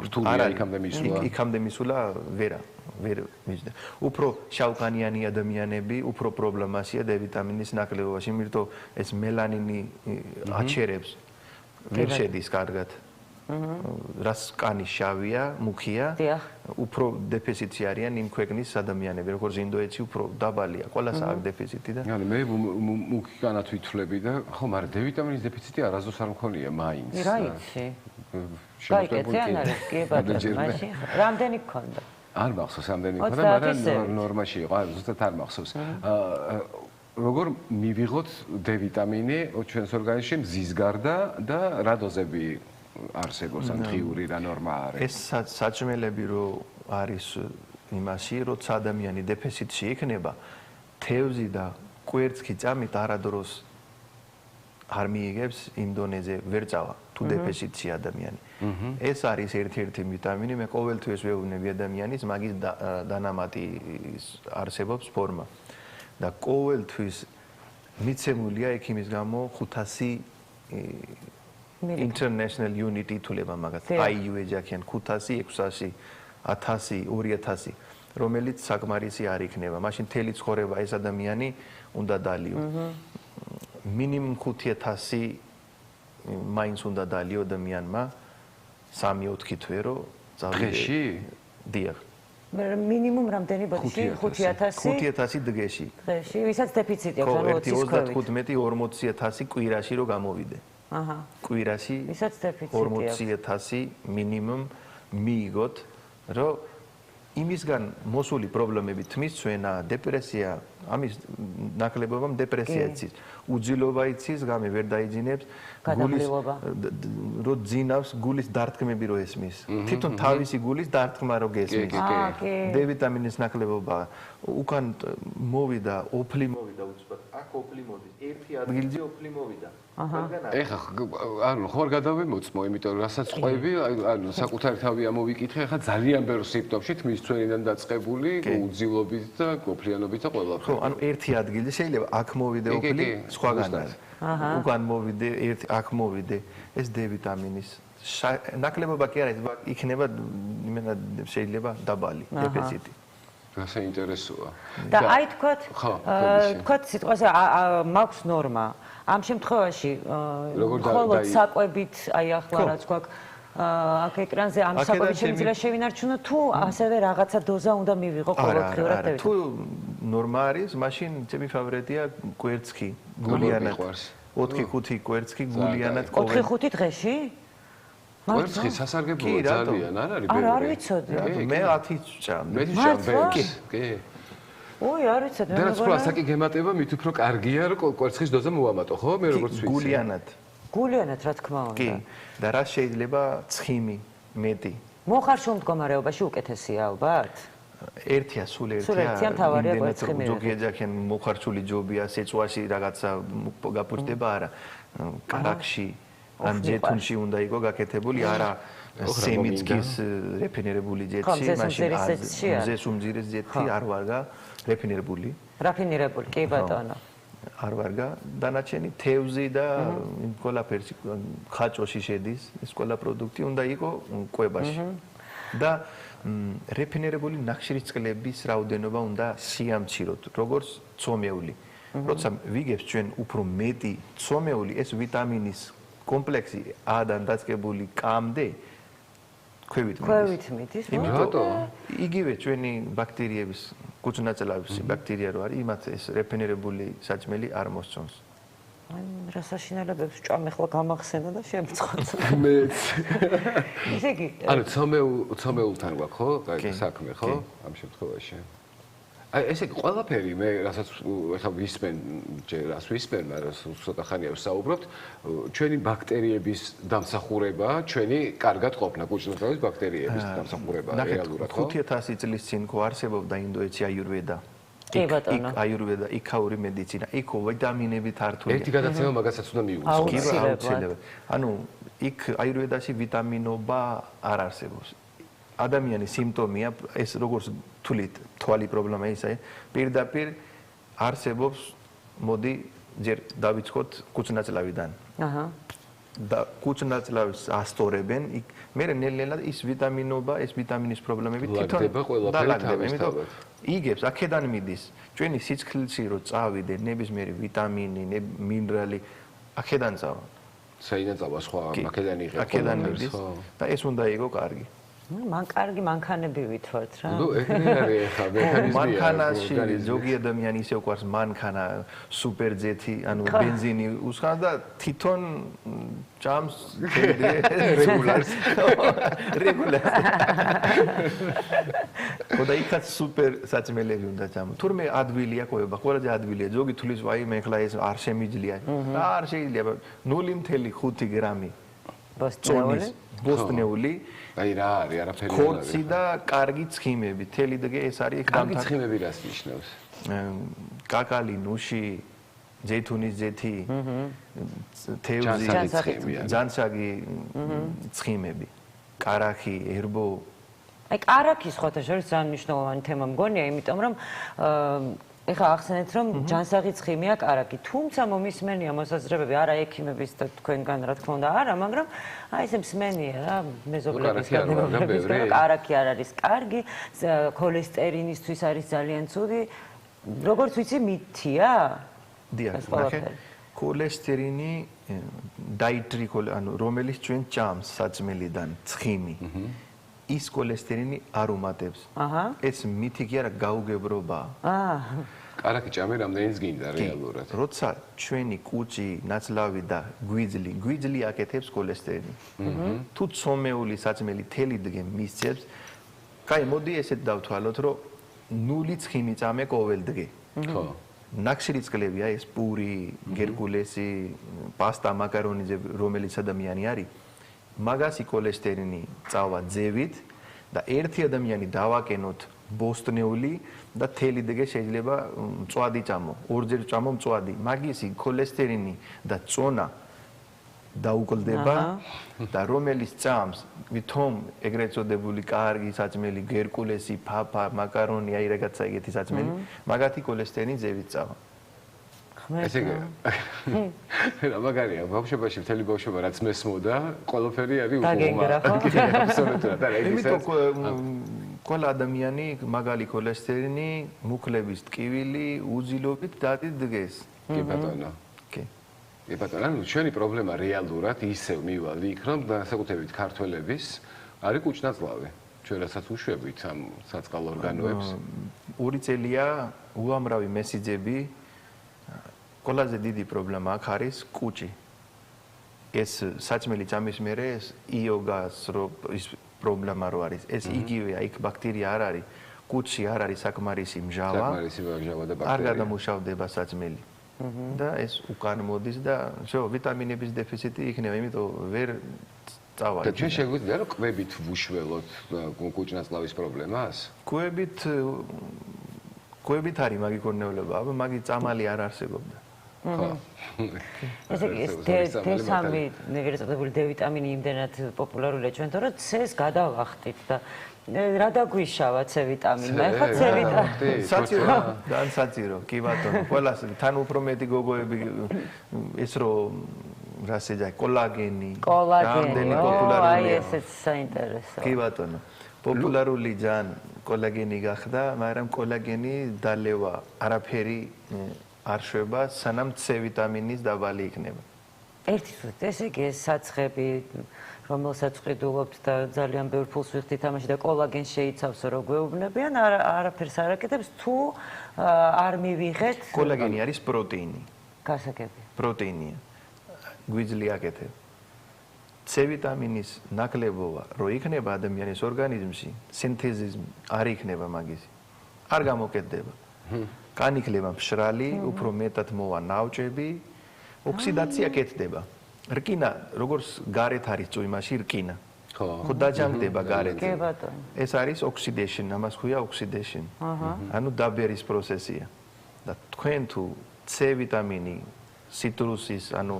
რთულია იქამდე მისვლა. იქამდე მისვლა ვერა. ვერ მიჯდა. უფრო შავკანიანი ადამიანები უფრო პრობლემაშია D ვიტამინის ნაკლებობაში, იმიტომ რომ ეს მელანინი აჩერებს ვერ შედის კარგად. რას კანი შავია, მუქია, უფრო დეფიციტი არიან იმ ქვეყნის ადამიანები, როგორც ინდოეთში უფრო დაბალია, ყველას აქვს დეფიციტი და ანუ მე მუქი კანად ვითვლები და ხო, მაგრამ D ვიტამინის დეფიციტი არასდროს არ მქონია მაინც. რა იცი? გაიგეთ ან არის? კი ბატონო, მაშინ რამდენი გქონდა? არ მახსოვს რამდენი მქონდა, მაგრამ ნორმაში იყო, ზუსტად არ მახსოვს. როგორ მივიღოთ D ვიტამინი ჩვენს ორგანიზმში მზის გარდა და რა დოზები არსებობს ან დღიური რა ნორმა არის? ეს საჭმელები რო არის იმაში, როცა ადამიანი დეფიციტში იქნება, თევზი და კვერცხი წამით არადროს არ მიიღებს იმ დონეზე ვერ წავა თუ დეფიციტში ადამიანი. ეს არის ერთ-ერთი ვიტამინი, მე ყოველთვის ვეუბნები ადამიანის მაგის დანამატი არსებობს ფორმა. და ყოველთვის მიცემულია იქ იმის გამო 500 international unit ითვლება მაგას IU ეჯახიან 500, 600, 1000, 2000, რომელიც საკმარისი არ იქნება. მაშინ მთელი ცხოვრება ეს ადამიანი უნდა დალიო. მინიმუმ 5000 მაინც უნდა დალიო ადამიანმა 3-4 თვე რო დღეში? დიახ. მინიმუმ რამდენი ბოდიში? 5000? 5000 დღეში. დღეში, ვისაც დეფიციტი აქვს, ანუ 20-ის ქვევით. 35-40000 კვირაში რო გამოვიდე. აჰა. კვირაში ვისაც დეფიციტი აქვს. 40000 მინიმუმ მიიღოთ, რომ იმისგან მოსული პრობლემები თმის ჩვენა, დეპრესია, ამის ნაკლებობამ დეპრესია იცის. უძილობა იცის, გამი ვერ დაიძინებს, რო ძინავს, გულის დარტყმები რო ესმის. თვითონ თავისი გულის დარტყმა რო გესმის. D ვიტამინის ნაკლებობა უკან მოვიდა, ოფლი მოვიდა უცბად. აქ ოფლი მოდის, ერთი ადგილზე ოფლი მოვიდა. ეხა ანუ ხო არ გადავემოწმო, იმიტომ რომ რასაც ყვები, ანუ საკუთარი თავი ამოვიკითხე, ეხა ძალიან ბევრ სიმპტომში თმის ჩვენიდან დაწყებული, უძილობით და გოფლიანობით და ყველაფერი. ხო, ანუ ერთი ადგილზე შეიძლება აქ მოვიდე ოფლი, სხვაგან არის. უკან მოვიდე, ერთი აქ მოვიდე, ეს D ვიტამინის ნაკლებობა კი არის, იქნება იმენა შეიძლება დაბალი დეფიციტი. რა საინტერესოა. და აი თქვათ სიტყვაზე მაქვს ნორმა. ამ შემთხვევაში მხოლოდ საკვებით, აი ახლა რაც გვაქვს აქ ეკრანზე ამ საკვებით შემიძლია შევინარჩუნო თუ ასევე რაღაცა დოზა უნდა მივიღო ყოველდღიურად და თუ ნორმა არის, მაშინ ჩემი ფავორიტია კვერცხი, გულიანად. 4-5 კვერცხი გულიანად ყოველ 4-5 დღეში? კვერცხი სასარგებლოა ძალიან, არ არის ბევრი. არ ვიცოდი. მე 10 ვჭამდი. მე ვჭამდი. კი. ოი, არ ვიცოდი. და რაც უფრო ასაკი გემატება, მით უფრო კარგია, რომ კვერცხის დოზა მოვამატო, ხო? მე როგორც ვიცი. გულიანად. გულიანად რა თქმა უნდა. კი. და რა შეიძლება ცხიმი მეტი. მოხარშულ მდგომარეობაში უკეთესია ალბათ? ერთია, სულ ერთია. მთავარია კვერცხი. ზოგი ეძახიან მოხარშული ჯობია, სეწვაში რაღაცა გაფუჭდება არა. კარაქში ან ჯეთუნში უნდა იყოს გაკეთებული, არა სემიცკის რეფინირებული ჯეთი, მაშინ მზეს უმძირეს ჯეთი არ ვარგა რეფინირებული. რაფინირებული, კი ბატონო. არ ვარგა, დანარჩენი თევზი და იმ ყველაფერში ხაჭოში შედის, ეს ყველა პროდუქტი უნდა იყოს კვებაში. და რეფინირებული ნახშირის წყლების რაოდენობა უნდა სიამციროთ, როგორც ცომეული. როცა ვიგებთ ჩვენ უფრო მეტი ცომეული, ეს ვიტამინის კომპლექსი A-დან დაწყებული K-მდე ქვევით მიდის. იგივე ჩვენი ბაქტერიების კუცნაწლავში ბაქტერია რო არის, იმათ ეს რეფინირებული საჭმელი არ მოსწონს. აი, რა საშინელებებს ვჭამ ახლა გამახსენა და შემწყოცა. მეც. ისე იგი. ანუ ცომეულთან გვაქვს ხო? კაი საქმე ხო? ამ შემთხვევაში. აი ესე ყველაფერი მე რასაც ეხლა ვისმენ, რას ვისმენ, მაგრამ ცოტა ხანია ვსაუბრობთ, ჩვენი ბაქტერიების დამსახურება, ჩვენი კარგად ყოფნა, კუჭნაწლავის ბაქტერიების დამსახურება რეალურად ხო? 5000 წლის წინ ხო არსებობდა ინდოეთში აიურვედა. კი ბატონო. აიურვედა, იქაური მედიცინა, იქ ვიტამინები თართულია. ერთი გადაცემა მაგასაც უნდა მიუძღოს. კი, აუცილებლად. ანუ იქ აიურვედაში ვიტამინობა არ არსებობს. ადამიანის სიმპტომია, ეს როგორც თulit თვალი პრობლემა ისაა, პირდაპირ არსებობს, მოდი ჯერ დავიწყოთ კუცნაწლავიდან. აჰა. და კუჭნაწლავის ასტორებენ, მე ნელ-ნელა ის ვიტამინობა, ეს ვიტამინის პრობლემები თვითონ დალაგდება, იმიტომ იგებს აქედან მიდის. ჩვენი სიცხლში რო წავიდე ნებისმიერი ვიტამინი, მინერალი აქედან წავა. საიდან წავა სხვა აქედან იღებს. აქედან მიდის და ეს უნდა იყოს კარგი. მან კარგი მანქანები ვითვართ რა. ნუ ეგრე არის ხა მექანიზმი. მანქანაში ზოგი ადამიანი ისე უყვარს მანქანა, სუპერძეთი, ანუ ბენზინი უსხამს და თვითონ ჭამს რეგულარს. რეგულარს. ხოდა იქაც სუპერ საწმელები უნდა ჭამო. თურმე ადვილია ყובה, ყველაზე ადვილია. ზოგი თulis ვაი მე ხლა ეს არ შემიძლია. და არ შეიძლება 0.5 გრამი. ბოსტნეული აი რა არის არაფერი ხორცი და კარგი ცხიმები თელი დგე ეს არის იქ კარგი ცხიმები რას ნიშნავს კაკალი ნუში ზეითუნის ზეთი თევზი ჯანსაღი ცხიმები კარაქი ერბო აი კარაქი სხვათა შორის ძალიან მნიშვნელოვანი თემა მგონია იმიტომ რომ ეხლა ახსენეთ რომ ჯანსაღი ცხიმია კარაქი თუმცა მომისმენია მოსაზრებები არა ექიმების და თქვენგან რა თქმა უნდა არა მაგრამ აი ესე მსმენია რა მეზობლებისგან კარაქი არ არის კარგი ქოლესტერინისთვის არის ძალიან ცუდი როგორც ვიცი მითია დიახ ქოლესტერინი დაიტრიკოლ ანუ რომელიც ჩვენ ჭამს საჭმელიდან ცხიმი ის ქოლესტერინი არ უმატებს ეს მითი კი არა გაუგებრობა კარაქი ჭამე რამდენიც გინდა რეალურად როცა ჩვენი კუჭი ნაცლავი და გვიძლი აკეთებს ქოლესტერინი თუ ცომეული საჭმელი თელი დღე მისცემს კაი მოდი ესეთ დავთვალოთ რომ 0 ცხიმი წამე ყოველ დღე ხო ნაკშირი წყლებია ეს პური გერკულესი პასტა მაკარონი რომელიც ადამიანი არის მაგასი ქოლესტერინი წავა ძევით და ერთი ადამიანი დავაკენოთ ბოსტნეული და თელი დღე შეიძლება მწვადი ჭამო ორჯერ ჭამო მწვადი მაგისი ქოლესტერინი და წონა დაუკლდება და რომელიც ჭამს ვითომ ეგრეთ წოდებული კარგი საჭმელი გერკულესი ფაფა მაკარონი აი რაღაცა ეგეთი საჭმელი მაგათი ქოლესტერინი ძევით წავა ესე იგი რა მაგარია ბავშვობაში მთელი ბავშვობა რაც მესმოდა ყველაფერი არის აბსოლუტურად და იმიტომ ყველა ადამიანი მაგალი ქოლესტერინი მუქლების ტკივილი უძილობით დადიდგეს კი ბატონო კი ბატონო ჩვენი პრობლემა რეალურად ისევ მივალ იქ რომ განსაკუთრებით ქართველების არის კუჭნაწლავი ჩვენ რასაც უშვებით ამ საწყალ ორგანოებს 2 წელია უამრავი მესიძები ყველაზე დიდი პრობლემა აქ არის კუჭი. ეს საჭმელი ჭამის მერე ეს იოგას ის პრობლემა რო არის. ეს იგივეა, იქ ბაქტერია არ არის. კუჭში არ არის საკმარისი მჟავა. საკმარისი მჟავა და ბაქტერია. არ გადამუშავდება საჭმელი. და ეს უკან მოდის და შო ვიტამინების დეფიციტი იქნება, იმიტომ ვერ წავა. და ჩვენ შეგვიძლია რომ კვებით ვუშველოთ კუჭნაწლავის პრობლემას? კვებით არის მაგი კორნეულობა, აბა მაგი წამალი არ არსებობდა. ესე იგი D3 ეგრეთ წოდებული D ვიტამინი იმდენად პოპულარულია ჩვენ თორე C-ს გადავახტით და რა დაგვიშავა C ვიტამინმა ეხლა C ვიტამინი საჭირო ძალიან საჭირო კი ბატონო ყველას თან უფრო მეტი გოგოები ეს რომ რა შეჯა კოლაგენი რამდენი პოპულარულია აი ესეც საინტერესოა კი ბატონო პოპულარული ძალიან კოლაგენი გახდა მაგრამ კოლაგენი დალევა არაფერი არ შვება სანამ C ვიტამინის დაბალი იქნება. ერთი თვით ესე იგი ეს საცხები რომელსაც ყიდულობთ და ძალიან ბევრ ფულს ვიხდით ამაში და კოლაგენს შეიცავსო რო გვეუბნებიან არაფერს არ აკეთებს თუ არ მივიღეთ კოლაგენი არის პროტეინი. გასაგები. პროტეინია. გვიძლი აკეთებ. C ვიტამინის ნაკლებობა რო იქნება ადამიანის ორგანიზმში სინთეზი არ იქნება მაგისი. არ გამოკეთდება. კანი იქნება მშრალი, უფრო მეტად მოვა ნავჭები, ოქსიდაცია კეთდება. რკინა, როგორც გარეთ არის წვიმაში რკინა. ხო დაჯანმდება გარეთ. კი ბატონო. ეს არის oxidation, ამას ქვია oxidation. ანუ დაბერის პროცესია. და თქვენ თუ C ვიტამინი, ციტრუსის, ანუ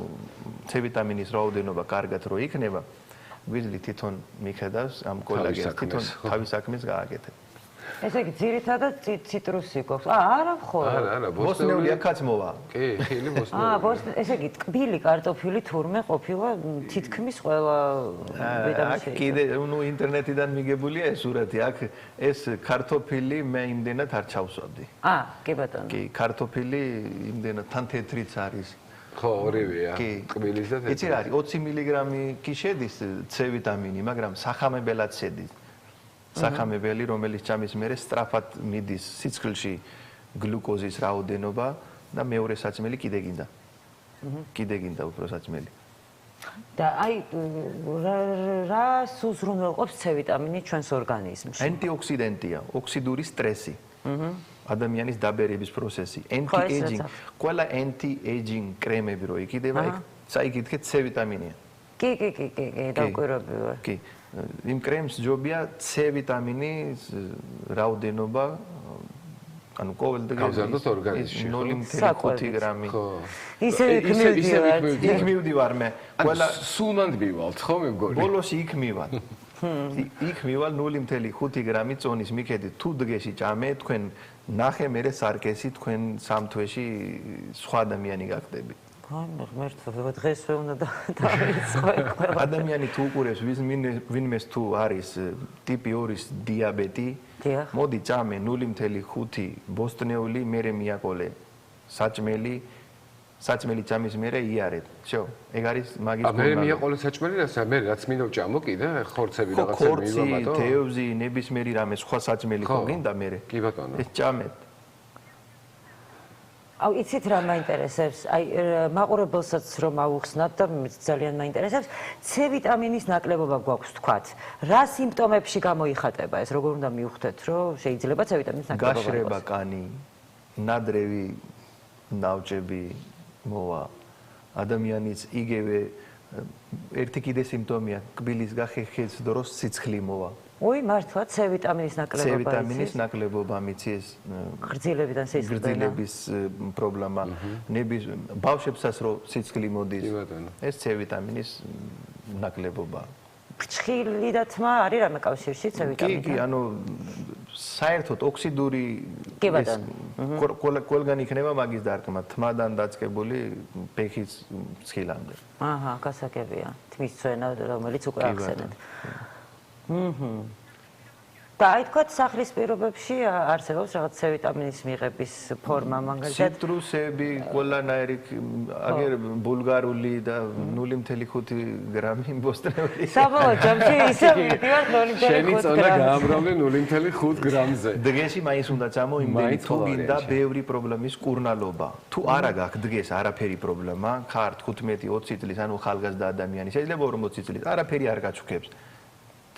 C ვიტამინის რაოდენობა კარგად რო იქნება, გვიძლი თვითონ მიხედავს ამ კოლაგენს, თვითონ თავის საქმეს გააკეთებ. ესე იგი ძირითადად ციტრუსი გვაქვს. არა მხოლოდ. არა, ბოსტნეული აქაც მოვა. კი, ხილი ბოსტნეული. ესე იგი ტკბილი კარტოფილი თურმე ყოფილა თითქმის ყველა ვიტამინში. კიდე ინტერნეტიდან მიგებულია ეს სურათი. აქ ეს კარტოფილი მე იმდენად არ ჩავსვამდი. კი ბატონო. კი, კარტოფილი იმდენად თან თეთრიც არის. ხო, ორივეა. ტკბილის და თეთრი. იცი რა არის 20 მილიგრამი კი შედის C ვიტამინი, მაგრამ სახამებელად შედის. სახამებელი, რომელიც ჭამის მერე სწრაფად მიდის სიცხლში გლუკოზის რაოდენობა და მეორე საჭმელი კიდე გინდა. კიდე გინდა უფრო საჭმელი. და აი რას უზრუნველყოფს C ვიტამინი ჩვენს ორგანიზმში? ანტიოქსიდენტია, ოქსიდური სტრესი. ადამიანის დაბერების პროცესი, anti-aging, ყველა anti-aging კრემები რო იქიდება, იქ წაიკითხეთ C ვიტამინია. კი, დავკვირვები ვარ. კი. იმ კრემს ჯობია C ვიტამინის რაოდენობა, ანუ ყოველდღე გავზარდოთ ორგანიზმში. 0.5 გრამი. ხო. ისე იქ მივდივარ მე. ყველა სულმან მივალთ, ხო მე მგონი? ბოლოს იქ მივალ. იქ მივალ 0.5 გრამი წონის მიხედით. თუ დღეში ჭამე, თქვენ ნახე მერე სარკესი, თქვენ სამ თვეში სხვა ადამიანი გახდები. ღმერთო, დღესვე უნდა დავიწყო ყველა. ადამიანი თუ უყურებს ვინმეს თუ არის ტიპი 2-ის დიაბეტი, მოდი ჭამე 0.5 ბოსტნეული, მერე მიაკოლე საჭმელი ჭამის მერე იარეთ. всё, ეგ არის მაგის მე მიაყოლე საჭმელი, მე რაც მინდა ჭამო კიდე, ხორცები რაღაცა მივა ბატონო. თევზი, ნებისმიერი რამე სხვა საჭმელი ხო გინდა მერე? კი ბატონო. ეს ჭამეთ. აუ იცით რა მაინტერესებს? აი მაყურებელსაც რომ ავუხსნათ და ძალიან მაინტერესებს, C ვიტამინის ნაკლებობა გვაქვს თქვათ. რა სიმპტომებში გამოიხატება ეს? როგორ უნდა მივხვდეთ, რომ შეიძლება C ვიტამინის ნაკლებობა? გაშრება კანი, ნადრევი ნავჭები მოვა. ადამიანის იგივე ერთი კიდე სიმპტომია, კბილის გახეხის დროს სიცხლი მოვა. ой, მართლა C ვიტამინის ნაკლებობა. C ვიტამინის ნაკლებობა მიცის გრძილებიდან სიცხლიდან. გრძილების პრობლემა. ნების ბავშვებსაც რო სიცხლი მოდის. ეს C ვიტამინის ნაკლებობა. ფრჩხილი და თმა არის რამე კავშირში C ვიტამინთან? კი, ანუ საერთოდ ოქსიდური ყველგან იქნება მაგის დარგმა, თმადან დაწყებული ფეხის სხილამდე. გასაგებია. თმის ცვენა, რომელიც უკვე ახსენეთ. და აი თქვა სახლის პირობებში არსებობს რაღაც C ვიტამინის მიღების ფორმა მაგალითად ციტრუსები ყველანაირი აგერ ბულგარული და 0.5 გრამი ბოსტნეული საბოლოო ჯამში ისე მივდივარ 0.5 შენი წონა გაამრავლე 0.5 გრამზე დღეში მაინც უნდა წამო იმდენი თუ გინდა ბევრი პრობლემის კურნალობა თუ არა გაქვს დღეს არაფერი პრობლემა ხარ 15-20 წლის ანუ ხალგაზრდა ადამიანი შეიძლება 40 წლის არაფერი არ გაჩუქებს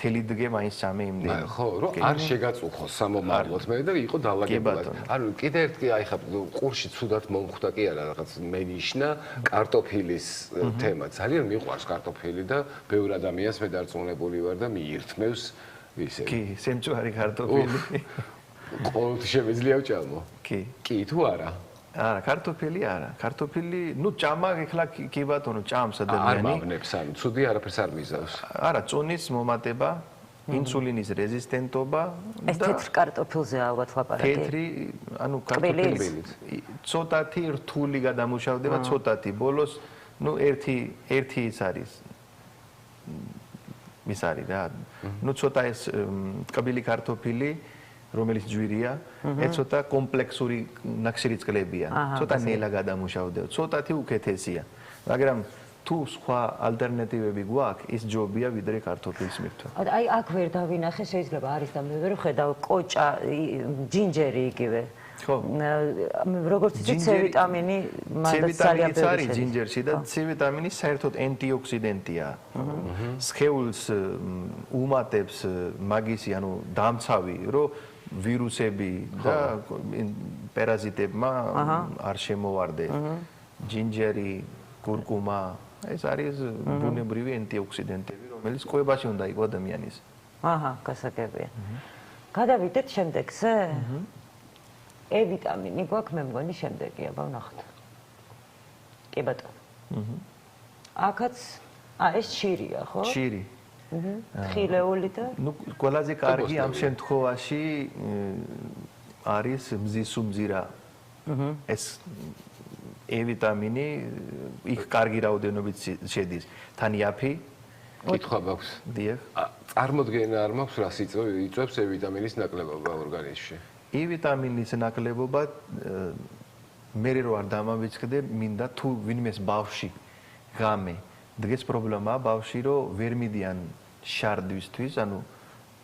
თელი დღე მაინც სამე იმდენი. ხო, რომ არ შეგაწუხოს სამომავლოდ მე და იყო დაალაგებულად. ანუ კიდე ერთი აი ხა ყურში ცუდად მომხვდა კი არა რაღაც მენიშნა კარტოფილის თემა. ძალიან მიყვარს კარტოფილი და ბევრ ადამიანს მე დარწმუნებული ვარ და მიირთმევს ისე. კი, სემჭვარი კარტოფილი. ყოველთვის შემიძლია ვჭამო? კი. კი თუ არა? არა, კარტოფილი არა. კარტოფილი, ჭამა ეხლა კი ბატონო, ჭამს ადამიანი. არ მავნებს, ანუ ცუდი არაფერს არ მიზავს. არა, წონის მომატება, ინსულინის რეზისტენტობა და ეს თეთრ კარტოფილზე ალბათ ლაპარაკი. თეთრი, ანუ კარტოფილი. ცოტათი რთული გადამუშავდება, ცოტათი. ბოლოს, ერთი ის არის. ის არის რა. ცოტა ეს ტკბილი კარტოფილი რომელიც ჯვირია, ეს ცოტა კომპლექსური ნახშირი წყლებია. ცოტა ნელა გადამუშავდება, ცოტათი უკეთესია. მაგრამ თუ სხვა ალტერნატივები გვაქვს, ის ჯობია ვიდრე კარტოფილის მირთვა. აი აქ ვერ დავინახე, შეიძლება არის და მე ვერ ვხედავ კოჭა, ჯინჯერი იგივე. ხო. როგორც იცით, C ვიტამინი მანდ ძალიან ბევრი არის ჯინჯერში და C ვიტამინი საერთოდ ანტიოქსიდენტია. სხეულს უმატებს მაგისი, ანუ დამცავი, რომ ვირუსები და პარაზიტებმა არ შემოვარდეს. ჯინჯერი, კურკუმა, ეს არის ბუნებრივი ანტიოქსიდენტები, რომელიც კვებაში უნდა იყოს ადამიანის. გასაგებია. გადავიდეთ შემდეგზე? E ვიტამინი გვაქვს, მე მგონი შემდეგია, ვნახოთ. კი ბატონო. აქაც ეს შირია, ხო? შირი. ხილეული და ნუ ყველაზე კარგი ამ შემთხვევაში არის მზისუმზირა. ეს E ვიტამინი იქ კარგი რაოდენობით შედის. თან იაფი კითხვა მაქვს. დიახ. წარმოდგენა არ მაქვს რა იწვევს E ვიტამინის ნაკლებობა ორგანიზმში. E ვიტამინის ნაკლებობა მე რო არ დამამიცხდე, მინდა თუ ვინმეს ბავშვი ღამე დღეს პრობლემაა ბავშვი რომ ვერ მიდიან შარდვისთვის, ანუ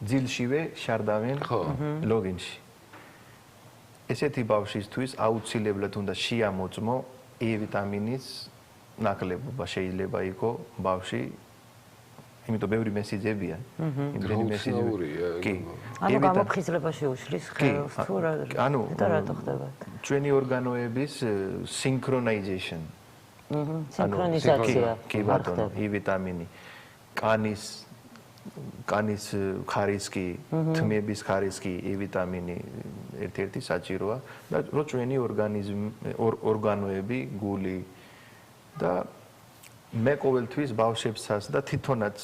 ძილშივე შარდავენ ლოგინში. ესეთი ბავშვისთვის აუცილებლად უნდა შეამოწმო E ვიტამინის ნაკლებობა შეიძლება იყო ბავშვი, იმიტომ ბევრი მესიძებია. იმდენი მესიძებია. კი. ანუ გამოფხიზლებაში უშლის ხელს თუ რა? ანუ რატო ხდება? ჩვენი ორგანოების synchronization. სინქრონიზაცია. კი ბატონო, E ვიტამინი. კანის ხარისხი, თმების ხარისხი, E ვიტამინი ერთ-ერთი საჭიროა და რო ჩვენი ორგანოები, გული და მე ყოველთვის ბავშვებსაც და თვითონაც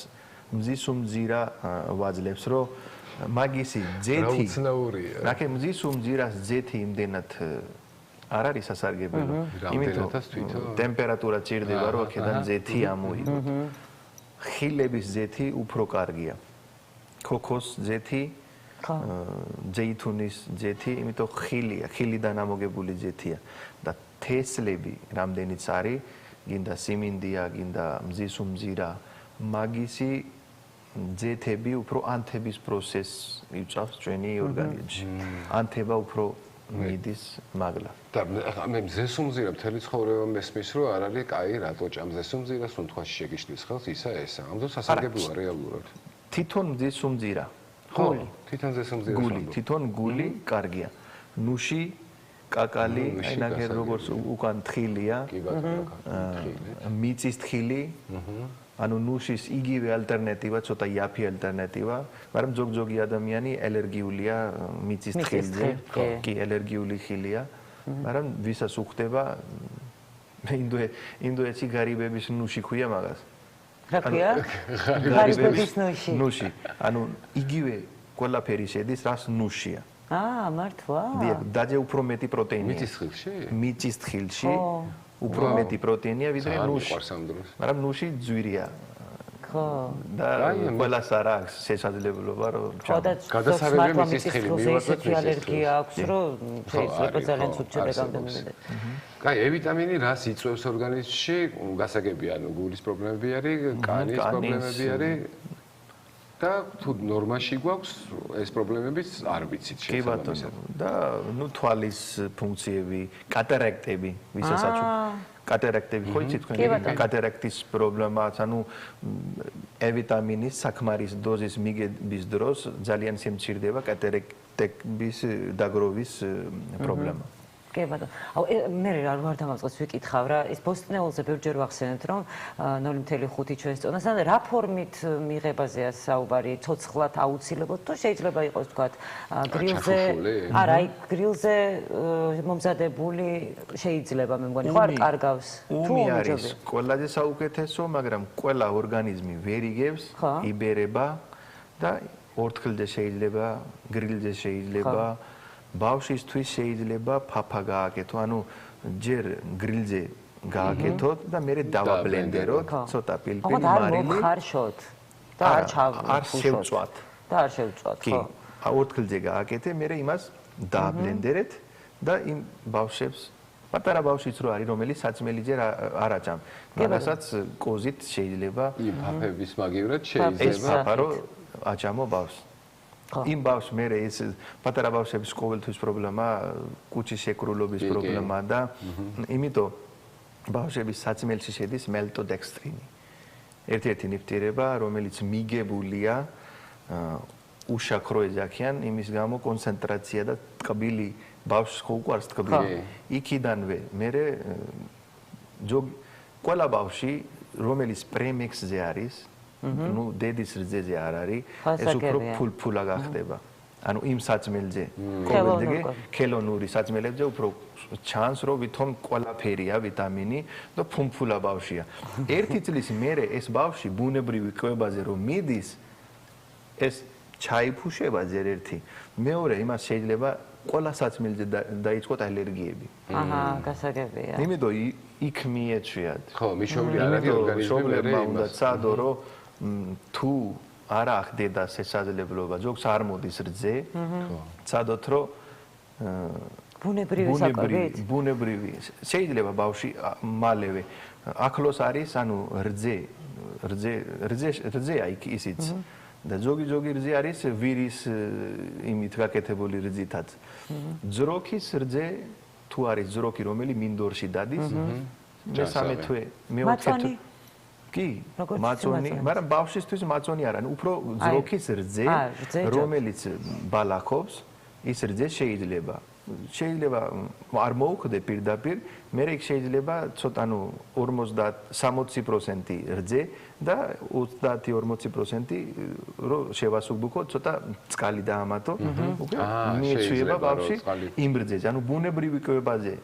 მზისუმზირა ვაძლევს, რომ მაგისი ძეთი რაკე მზისუმზირას ძეთი იმდენად არ არის სასარგებლო. იმიტომ ტემპერატურა ჭირდება, რომ აქედან ძეთი ამოიღოთ. ხილების ძეთი უფრო კარგია. ქოქოს ძეთი, ზეითუნის ძეთი, იმიტომ ხილია, ხილიდან ამოგებული ძეთია და თესლები რამდენიც არის, გინდა სიმინდია, გინდა მზისუმზირა, მაგისი ძეთები უფრო ანთების პროცესს იწვევს ჩვენი ორგანიზმში. ანთება უფრო მიდის მაგლა. და მე მზესუმზირა მთელი ცხოვრება მესმის რომ არ არის კაი რატო მზესუმზირას რომ თქვაში შეგიშლის ხელს ისა ესა. ამიტომ სასარგებლოა რეალურად. თვითონ მზესუმზირა. გული. თვითონ მზესუმზირა. გული, თვითონ გული კარგია. ნუში, კაკალი, აი ნაგერ როგორც უკან თხილია. კი ბატონო, მიწის თხილი. ანუ ნუშის იგივე ალტერნატივა, ცოტა იაფი ალტერნატივა, მაგრამ ზოგ-ზოგი ადამიანი ალერგიულია მიწის თხილზე, კი, ალერგიული ხილია, მაგრამ ვისაც უხდება ინდოეთში გარიბების ნუში ქვია მაგას. რა ქვია? გარიბების ნუში. ანუ იგივე ყველაფერი შედის, რას ნუშია. მართლა? დიახ, დაძე უფრო მეტი პროტეინია. მიწის თხილში? მიწის თხილში. უფრო მეტი პროტეინია ვიდრე ნუში. მაგრამ ნუში ძვირია. ხო. და ყველას არ აქვს შესაძლებლობა რომ გადასარევი მიწის თხილი მივაწვეთ ესეთი ალერგია აქვს რომ შეიძლება ძალიან ცუდ გამოდიდეს. კაი, E ვიტამინი რას იწვევს ორგანიზმში? გასაგებია, ანუ გულის პრობლემები არის, კანის პრობლემები არის. და თუ ნორმაში გვაქვს ეს პრობლემებიც არ ვიცით შესაბამისად. და ნუ თვალის ფუნქციები, კატარაქტები, ვისაც კატარაქტები ხო იცით თქვენ? კატარაქტის პრობლემაც, ანუ E ვიტამინის საკმარის დოზის მიგების დროს ძალიან შემცირდება კატარაქტების დაგროვის პრობლემა. კი ბატონო. აუ მე რა ვარ დამაწყეს ვიკითხავ რა, ის ბოსტნეულზე ბევრჯერ ვახსენებთ რომ 0.5 ჩვენს წონას ან რა ფორმით მიღებაზეა საუბარი, ცოცხლად აუცილებლად თუ შეიძლება იყოს თქვა გრილზე, არა, აი გრილზე მომზადებული შეიძლება მე მგონი, ხო არ კარგავს თუ არის ყველაზე საუკეთესო, მაგრამ ყველა ორგანიზმი ვერ იგებს, იბერება და ორთქლზე შეიძლება, გრილზე შეიძლება ბავშვისთვის შეიძლება ფაფა გააკეთო, ანუ ჯერ გრილზე გააკეთოთ და მერე დავაბლენდეროთ, ცოტა პილპილი, მარილი. არ მოხარშოთ და არ შევწვათ. და არ შევწვათ, ხო. ორთქლზე გააკეთე, მერე იმას დააბლენდერეთ და იმ ბავშვებს პატარა ბავშვიც რო არის, რომელიც საწმელიჯერ არ აჭამ. მაგასაც კოზით შეიძლება იმ ფაფების მაგივრად შეიძლება ეს ფაფა რო აჭამო ბავშვს. იმ ბავშვს მე ეს პატარა ბავშვების ყოველთვის პრობლემა, კუჩის შეკრულობის პრობლემა და იმიტომ ბავშვების საწმელში შედის მელტოდექსტრინი. ერთ-ერთი ნივთიერება, რომელიც მიგებულია უშაქრო ეძახიან, იმის გამო კონცენტრაცია და ტკბილი ბავშვს ხო უყვარს ტკბილი. იქიდანვე მე ყველა ბავშვი, რომელიც პრემექსზე არის, ნუ დედის რძეზე არ არის, ეს უფრო ფულფულა გახდება. ანუ იმ საჭმელზე ყოველდღე ქელონური საჭმელებზე უფრო ჩანს რომ ვითომ ყველაფერია ვიტამინი და ფუმფულა ბავშვია. ერთი წლის მერე ეს ბავშვი ბუნებრივი კვებაზე რომ მიდის ეს ჩაიფუშება ზერერთი. მეორე იმას შეიძლება ყველა საჭმელზე დაიწყოთ ალერგიები. აჰა, გასაგებია. იმიტომ იქ მიეჩვიათ. ხო, მიშოვლი არ არის ორგანიზმი მერე უნდა ცადო რომ თუ არ ახდედა შესაძლებლობა ზოგს არ მოდის რძე. ხო. ცადოთ რომ ბუნებრივი შეიძლება ბავშვი მალევე ახლოს არის ანუ რძეა იქ ისიც და ზოგი რძე არის ვირის იმით გაკეთებული რძითაც ძროქის რძე თუ არის ძროქი რომელიც მინდორში დადის მესამე თვე მეოთხე თვე კი მაწონი მაგრამ ბავშვისთვის მაწონი არ არის უფრო ძროქის რძე რომელიც ბალახობს ის რძე შეიძლება არ მოუხდე პირდაპირ, მე იქ შეიძლება ცოტა ანუ 50-60% რძე და 30-40% რო შევასუბუქო, ცოტა წყალი დაამატო, უკვე მიეჩვევა ბავშვი იმ რძეზე. ანუ ბუნებრივი კვებაზე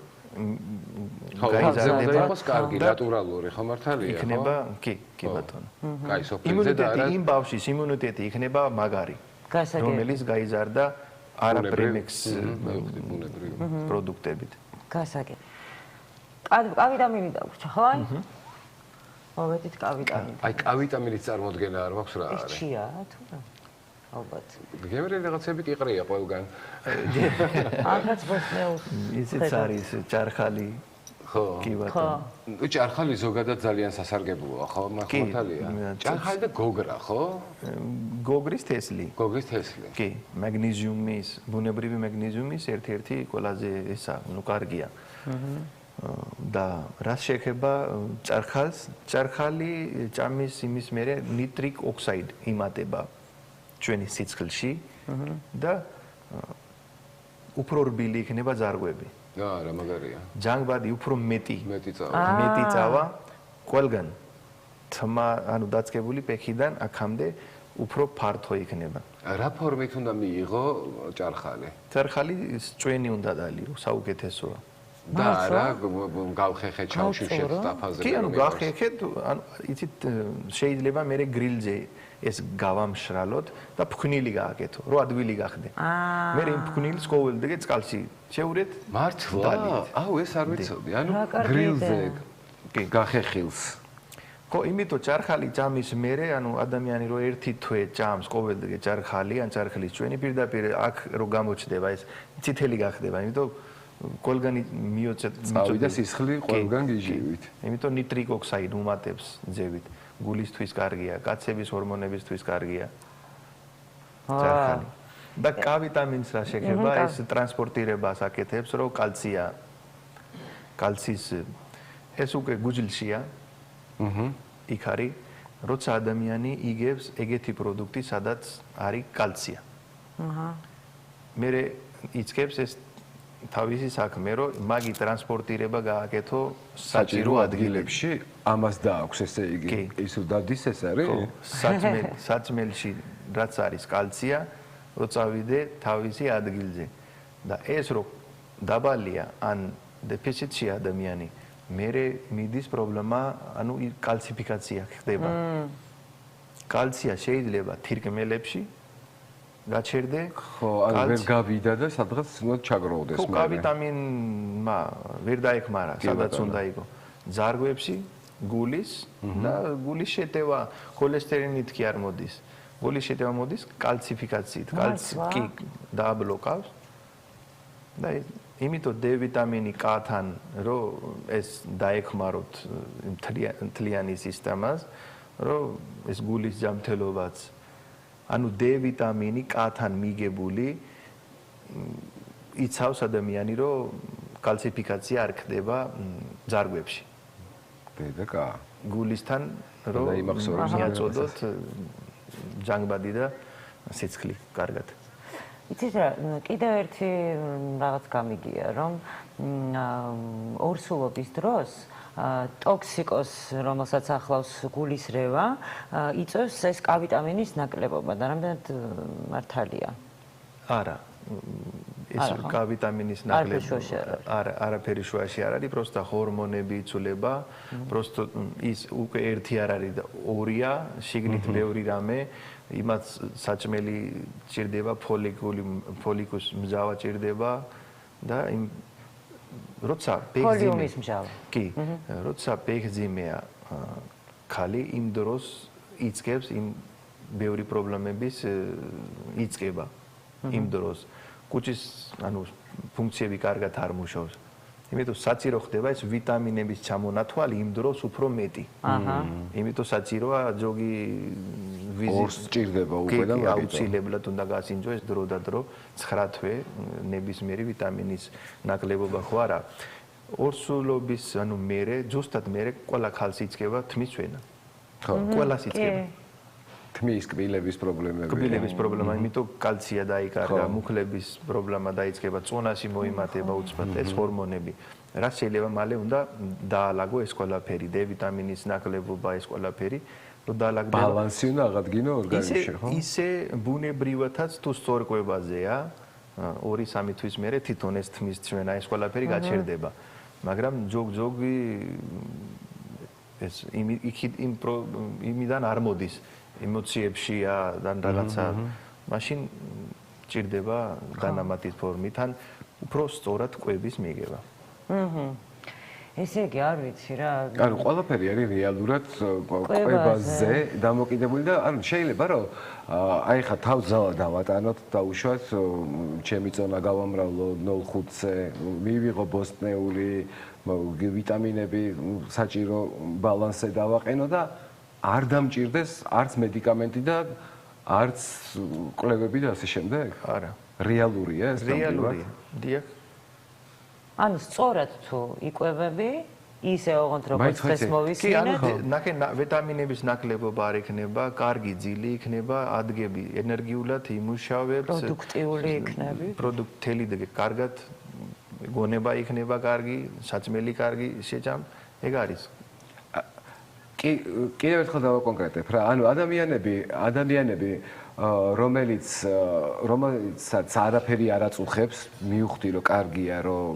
გაიზარდება იყოს კარგი, ნატურალური, ხო მართალია? იქნება, კი ბატონო. კაი, სოფელზე და არა იმ ბავშვის იმუნიტეტი იქნება მაგარი, რომელიც გაიზარდა არაპრემექს პროდუქტებით. გასაგე. კავიტამინი დაგვრჩა, ხო? მოვედით კავიტამინი. აი, კავიტამინის წარმოდგენა არ მაქვს რა არის. ისჩია თუ რა? ალბათ. გემრიელი რაღაცები კი ყრია ყველგან. ახაც ბოსნეუს. ისიც არის ჭარხალი. ხო. კი ბატონო. ჭარხალი ზოგადად ძალიან სასარგებლოა, ხო? მართალია. ჭარხალი და გოგრა, ხო? გოგრის თესლი. გოგრის თესლი. კი, მაგნეზიუმის, ბუნებრივი მაგნეზიუმის ერთ-ერთი ყველაზე ესა, ნუ კარგია. და რაც შეეხება ჭარხალს, ჭარხალი ჭამის იმის მერე ნიტრიკ ოქსაიდ იმატება ჩვენი სიცხლში და უფრო რბილი იქნება ძარღვები. რა მაგარია. ჯანგბადი უფრო მეტი წავა. წავა ყველგან თმა ანუ დაწყებული პექიდან აქამდე უფრო ფართო იქნება. რა ფორმით უნდა მიიღო ჭარხალი? ჭარხალი წვენი უნდა დალიო, საუკეთესოა. და რა გავხეხე ჩავშიშეთ დაფაზე. კი, ანუ გავხეხეთ, ანუ იცით შეიძლება მე გრილზე ეს გავამშრალოთ და ფქნილი გააკეთო, რომ ადვილი გახდე. მე იმ ფქნილს ყოველდღე წყალში შევურეთ. მართლა? აუ ეს არ ვიცოდი. ანუ გრილზე გახეხილს. ხო, იმიტომ ჭარხალი ჭამის მერე, ანუ ადამიანი რო ერთი თვე ჭამს ყოველდღე ჭარხალი ან ჭარხლის წვენი პირდაპირ აქ რო გამოჩდება ეს წითელი გახდება, იმიტომ ყველგანი მიოცეთ წავიდა სისხლი ყველგან გიჟივით. იმიტომ ნიტრიკ ოქსაიდ უმატებს ძევით. გულისთვის კარგია, კაცების ჰორმონებისთვის კარგია. ჭარხალი. და კავიტამინს რა შეეხება, ეს ტრანსპორტირებას აკეთებს, რომ კალციის ეს უკვე გუჯლშია. იქ არის, როცა ადამიანი იგებს ეგეთი პროდუქტი, სადაც არის კალცია. მე იწყებს ეს თავისი საქმე, რომ მაგი ტრანსპორტირება გააკეთო საჭირო ადგილებში, ამას დააქვს ესე იგი. ის დადის ეს არის? ხო, საჭმელში რაც არის კალცია, რო წავიდე თავისი ადგილზე. და ეს რო დაბალია ან დეფიციტია ადამიანი, მერე მიდის პრობლემა, ანუ კალციფიკაცია ხდება. კალცია შეიძლება თირკმელებში გაჩერდე, ხო, ან ვერ გავიდა და სადღაც უნდა ჩაგროვდეს მე. ხო, კავიტამინმა ვერ დაეხმარა, სადაც უნდა იყო. ძარღვებში, გულის და გულის შეტევა ქოლესტერინით კი არ მოდის. გულის შეტევა მოდის კალციფიკაციით. კალცი კი დააბლოკავს. და იმიტომ D ვიტამინი K-თან რომ ეს დაეხმაროთ მთლიანი სისტემას, რომ ეს გულის ჯანმრთელობაც ანუ D ვიტამინი K-თან მიგებული იცავს ადამიანი, რომ კალციფიკაცია არ ხდება ძარღვებში. D და K. გულისთან რომ მიაწოდოთ ჯანგბადი და სიცხლი კარგად. იცით რა, კიდევ ერთი რაღაც გამიგია, რომ ორსულობის დროს ტოქსიკოს, რომელსაც ახლავს გულის რევა, იწვევს ეს კავიტამინის ნაკლებობა და რამდენად მართალია? არა ეს K ვიტამინის ნაკლები არაფერი შუაში არ არის, просто ჰორმონები იცვლება, просто ის უკვე ერთი არ არის და ორია, შიგნით ბევრი რამე, იმათ საჭმელი ჭირდება, ფოლიკუს მჟავა ჭირდება და იმ როცა ფოლიუმის მჟავა. კი, როცა ბექძიმეა ხალი იმ დროს იწყებს იმ ბევრი პრობლემების იწყება იმ დროს. კუჭის ანუ ფუნქციები კარგად არ მუშაობს. იმიტომ საჭირო ხდება ეს ვიტამინების ჩამონათვალი იმ დროს უფრო მეტი. იმიტომ საჭიროა ჯოგი ორს ჭირდება უკვე და აუცილებლად უნდა გასინჯო ეს დრო და დრო 9 თვე ნებისმიერი ვიტამინის ნაკლებობა ხო არა. ორსულობის ანუ მერე ზუსტად მერე ყველა ხალხს იწყება თმის ჩვენა. ხო, ყველას იწყება. თმის კბილების პრობლემები. კბილების პრობლემა, იმიტომ კალცია დაიკარგა, მუხლების პრობლემა დაიწყება, წონაში მოიმატება უცბად ეს ჰორმონები. რა შეიძლება მალე უნდა დაალაგო ეს ყველაფერი, D ვიტამინის ნაკლებობა ეს ყველაფერი, რომ დაალაგდება. ბალანსი უნდა აღადგინო ორგანიზმში, ხო? ისე ბუნებრივადაც თუ სწორკვებაზეა, 2-3 თვის მერე თვითონ ეს თმის ჩვენა ეს ყველაფერი გაჩერდება. მაგრამ ჯოგ-ჯოგი ეს იმიდან არ მოდის. ემოციებშია და რაღაცა მაშინ ჭირდება განამატის ფორმით ან უფრო სწორად კვების მიღება. ესე იგი არ ვიცი რა. ანუ ყველაფერი არის რეალურად კვებაზე დამოკიდებული და ანუ შეიძლება რომ აი ხა თავზალა დავატანოთ და უშუალოდ ჩემი წონა გავამრავლო 0.5-ზე, მივიღო ბოსტნეული ვიტამინები, საჭირო ბალანსზე დავაყენო და არ დამჭირდეს არც მედიკამენტი და არც კვლევები და ასე შემდეგ? არა. რეალურია ეს? რეალურია. დიახ. ანუ სწორად თუ იკვებები, ისე ოღონდ როგორც დღეს მოვისმინეთ. კი, ანუ ვიტამინების ნაკლებობა არ იქნება, კარგი ძილი იქნება, ადგები ენერგიულად იმუშავებს, პროდუქტიული იქნები. პროდუქტელი და კარგად გონება იქნება კარგი, საჭმელი კარგი შეჭამ, ეგ არის. კი, კიდევ ერთხელ დავაკონკრეტებ რა. ანუ ადამიანები რომელიცაც არაფერი არ აწუხებს, მივხვდი რომ კარგია, რომ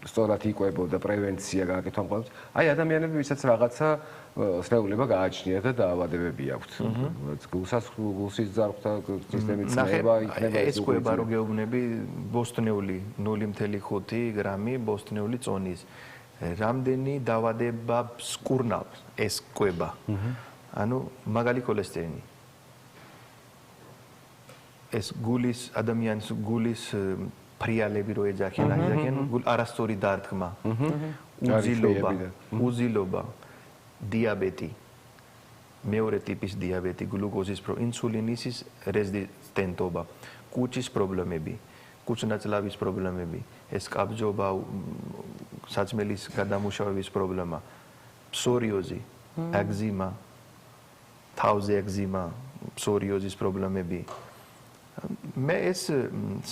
სწორად იკვებო და პრევენცია გააკეთოს. აი ადამიანები, ვისაც რაღაცა სნეულება გააჩნია და დაავადებები აქვთ. გულსის ძარღვთა სისტემის წნევა იქნება ეს კვება რო გეუბნები ბოსტნეული 0.5 გრამი ბოსტნეული წონის. რამდენი დაავადება სკურნავს ეს კვება. ანუ მაგალი ქოლესტერინი. ეს გულის ადამიანის გულის ფრიალები რო ეძახიან, არასწორი დარტყმა, უზილობა, დიაბეტი, მეორე ტიპის დიაბეტი, გლუკოზის ინსულინისის რეზისტენტობა, კუჭის პრობლემები, კუჭნაწლავის პრობლემები, ეს კაბჯობა, საჭმელის გადამუშავების პრობლემა, ფსორიოზი, ეგზიმა, თავზე ეგზიმა, ფსორიოზის პრობლემები. მე ეს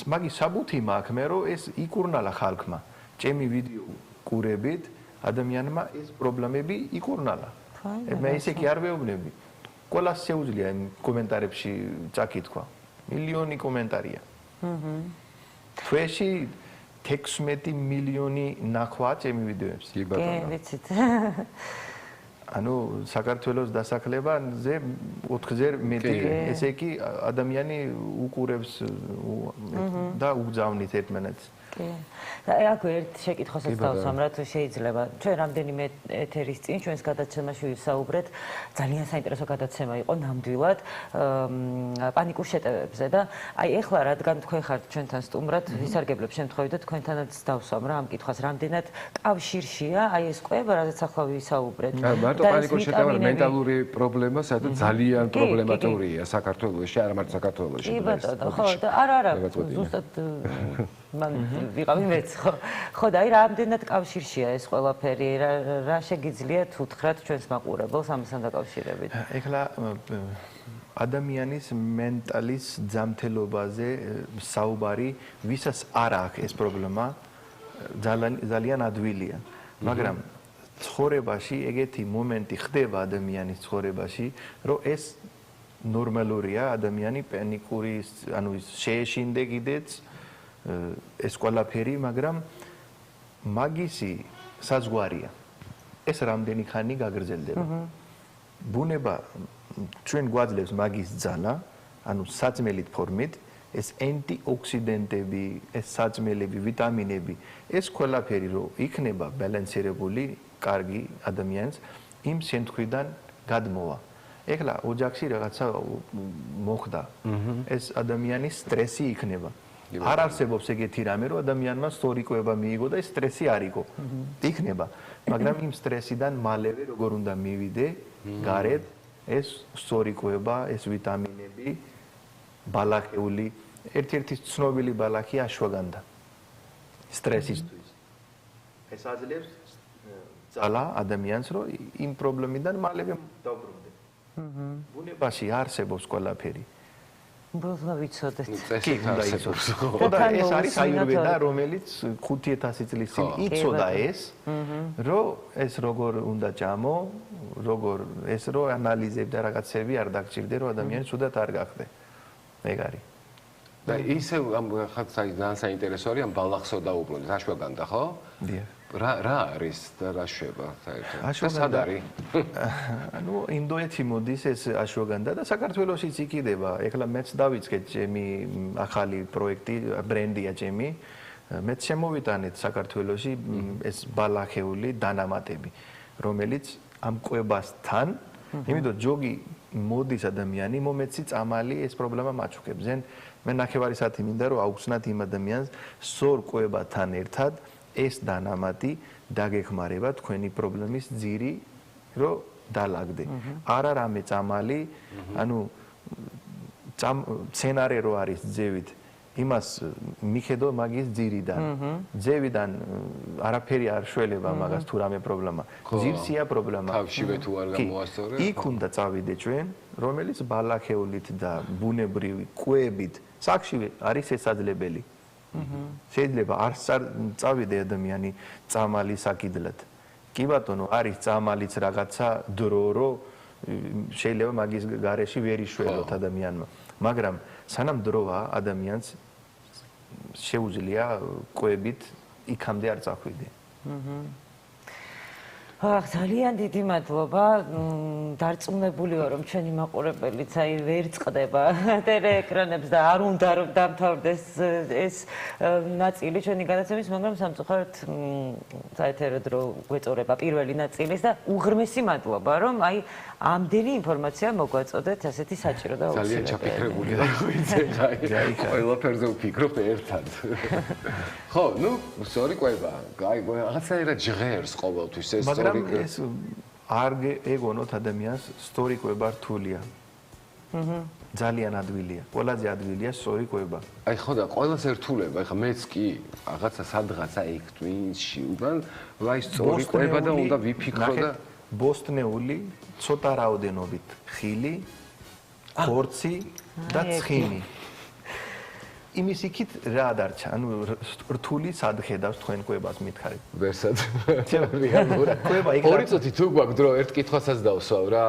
მაგის საბუთი მაქვს მე რომ ეს იკურნალა ხალხმა. ჩემი ვიდეო კურებით ადამიანმა ეს პრობლემები იკურნალა. მე ისე კი არ ვეუბნები. ყველას შეუძლია იმ კომენტარებში წაკითხვა. მილიონი კომენტარია. თვეში 16 მილიონი ნახვა ჩემი ვიდეოებს. კი ბატონო. კი, ვიცით. ანუ საქართველოს დასახლებაზე 4-ჯერ მეტი, ესე იგი ადამიანი უყურებს და უგზავნით ერთმანეთს. კი. და აქ ერთ შეკითხვასაც დავსვამ, რა თუ შეიძლება. ჩვენ რამდენიმე ეთერის წინ ჩვენს გადაცემაში ვისაუბრეთ, ძალიან საინტერესო გადაცემა იყო ნამდვილად პანიკურ შეტევებზე და აი ეხლა რადგან თქვენ ხართ ჩვენთან სტუმრად, ვისარგებლებ შემთხვევით და თქვენთანაც დავსვამ რა ამ კითხვას, რამდენად კავშირშია აი ეს კვება, რაზეც ახლა ვისაუბრეთ. მარტო პანიკურ შეტევა მენტალური პრობლემა, სადაც ძალიან პრობლემატურია საქართველოში, არა მარტო საქართველოში. კი ბატონო, ხო და არა, ზუსტად მან ვიყავი მეც ხო და აი რამდენად კავშირშია ეს ყველაფერი, რა შეგიძლიათ უთხრათ ჩვენს მაყურებელს ამასთან დაკავშირებით? ეხლა ადამიანის მენტალის ძამთელობაზე საუბარი, ვისაც არ აქვს ეს პრობლემა, ძალიან ადვილია. მაგრამ ცხოვრებაში ეგეთი მომენტი ხდება ადამიანის ცხოვრებაში, რომ ეს ნორმალურია ადამიანი პანიკური, ანუ შეეშინდე კიდეც ეს ყველაფერი, მაგრამ მაგისი საზღვარია. ეს რამდენი ხანი გაგრძელდება. ბუნება ჩვენ გვაძლევს მაგის ძალა, ანუ საწმელით ფორმით, ეს ანტიოქსიდენტები, ეს საწმელები, ვიტამინები, ეს ყველაფერი რო იქნება ბალანსირებული, კარგი ადამიანს იმ შემთხვევიდან გადმოვა. ეხლა ოჯახში რაღაცა მოხდა. ეს ადამიანის სტრესი იქნება. არ არსებობს ეგეთი რამე, რომ ადამიანმა სტორიკოება მიიღო და ეს სტრესი არ იყო. იქნება, მაგრამ იმ სტრესიდან მალევე როგორ უნდა მივიდე გარეთ ეს სტორიკოება, ეს ვიტამინები, ბალახეული, ერთ-ერთი ცნობილი ბალახი აშვაგანდა. სტრესისთვის. ეს აძლევს ძალა ადამიანს, რომ იმ პრობლემიდან მალევე დაუბრუნდე. ბუნებაში არსებობს ყველაფერი. ბოლო ვიცოდეთ. კი, უნდა იცოდეთ. და ეს არის აიურვედა, რომელიც 5000 წლის წინ იცოდა ეს, რომ ეს როგორ უნდა ჭამო, როგორ ეს რო ანალიზებდა რაღაცები არ დაგჭირდე, რომ ადამიანი ცუდად არ გახდე. ეგ არის. და ისე ხა ძალიან საინტერესო არის ამ ბალახსო დაუბრუნდეთ, აშვაგანდა, ხო? დიახ. რა არის და რა შვება საერთოდ? აშვაგანდა არის? ანუ ინდოეთი მოდის ეს აშვაგანდა და საქართველოსიც იქიდება. ეხლა მეც დავიწყეთ ჩემი ახალი პროექტი, ბრენდია ჩემი. მეც შემოვიტანეთ საქართველოში ეს ბალახეული დანამატები, რომელიც ამ კვებასთან, იმიტომ ჯოგი მოდის ადამიანი, მომეცი წამალი ეს პრობლემა მაჩუქებს. ზენ მე ნახევარი საათი მინდა რომ აუხსნათ იმ ადამიანს სორ კვებასთან ერთად ეს დანამატი დაგეხმარება თქვენი პრობლემის ძირი, რომ დალაგდე. არა რამე წამალი, ანუ სცენარე რო არის ძევით, იმას მიხედო მაგის ძირიდან. ძევიდან არაფერი არ შველება მაგას თუ რამე პრობლემა. ძირსია პრობლემა. თავშივე თუ არ გამოასწორე. იქ უნდა წავიდე ჩვენ, რომელიც ბალახეულით და ბუნებრივი კვებით საქშივე არის შესაძლებელი. შეიძლება არ წავიდე ადამიანი წამალი საკიდლად. კი ბატონო, არის წამალიც რაღაცა დრო, რომ შეიძლება მაგის გარეში ვერ იშველოთ ადამიანმა. მაგრამ სანამ დროა ადამიანს შეუძლია კვებით იქამდე არ წახვიდე. ძალიან დიდი მადლობა. დარწმუნებული ვარ, რომ ჩვენი მაყურებელიც აი ვერ წყდება ტელეეკრანებს და არ უნდა რომ დამთავრდეს ეს ნაწილი ჩვენი განაცემის, მაგრამ სამწუხაროდ საერთოდ დრო გვეწორება პირველი ნაწილის და უღრმესი მადლობა, რომ აი ამდენი ინფორმაცია მოგვაწოდეთ, ასეთი საჭირო და ძალიან ჩაფიქრებული და ვიცი, აი ყველაფერზე ვფიქრობ ერთად. ხო, ნუ სწორი კვება. აი რაღაცა ჟღერს ყოველთვის ეს სწორი ეს არ ეგონოთ ადამიანს სწორი კვება რთულია. ძალიან ადვილია. ყველაზე ადვილია სწორი კვება. აი ხო და ყველას ერთულება, ეხა მეც კი რაღაცა სადღაცა ეგ twins-ში უგან, აი სწორი კვება და უნდა ვიფიქრო და ბოსტნეული ცოტა რაოდენობით ხილი, ხორცი და ცხიმი. იმის იქით რა დარჩა? ანუ რთული სად ხედავს თქვენ კვებას მითხარით? ვერსად. რეალურად კვება იქ ორი წუთი თუ გვაქვს დრო ერთ კითხვასაც დავსვავ რა.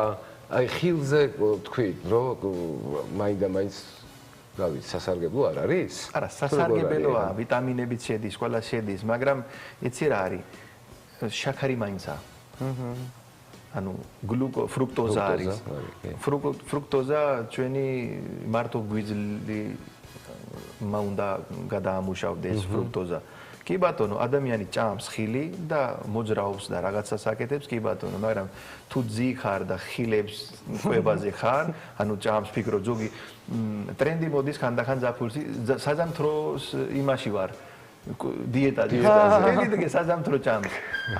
აი ხილზე თქვი, რომ მაინდა-მაინც რა ვიცი, სასარგებლო არ არის? არა, სასარგებლოა, ვიტამინებიც შედის, ყველა შედის, მაგრამ იცი რა არის? შაქარი მაინცა. ანუ ფრუქტოზა არის. ფრუქტოზა ჩვენი მარტო გვიძლი უნდა გადაამუშავდეს ფრუქტოზა. კი ბატონო, ადამიანი ჭამს ხილი და მოძრაობს და რაღაცას აკეთებს, კი ბატონო, მაგრამ თუ ძი ხარ და ხილებს კვებაზე ხარ, ანუ ჭამს, ფიქრო, ზოგი ტრენდი მოდის ხანდახან ზაფხულში, საზამთროს იმაში ვარ, დიეტაზე. ტრენდი საზამთრო ჭამს.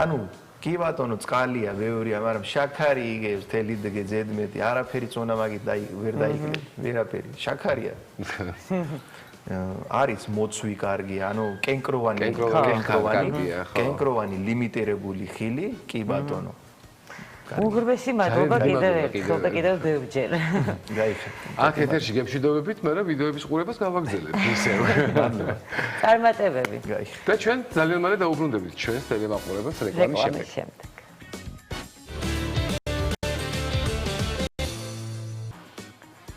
ანუ კი ბატონო, წყალია, ბევრია, მაგრამ შაქარი იგებს, თელი დღე ზედმეტი, არაფერი წონა მაგით ვერ დაიგებს, ვერაფერი. შაქარია. არის მოცვი კარგია, ანუ კენკროვანი ლიმიტირებული ხილი, კი ბატონო. უღრმესი მადლობა კიდევ ერთხელ და კიდევ ბევრჯერ. გაიხარეთ. აქ ეთერში გემშვიდობებით, მე რა ვიდეოების ყურებას გავაგზავნებ ისევ. წარმატებები. გაიხარეთ. და ჩვენ ძალიან მალე დაუბრუნდებით ჩვენს ტელემაყურებელს რეკლამის შემდეგ.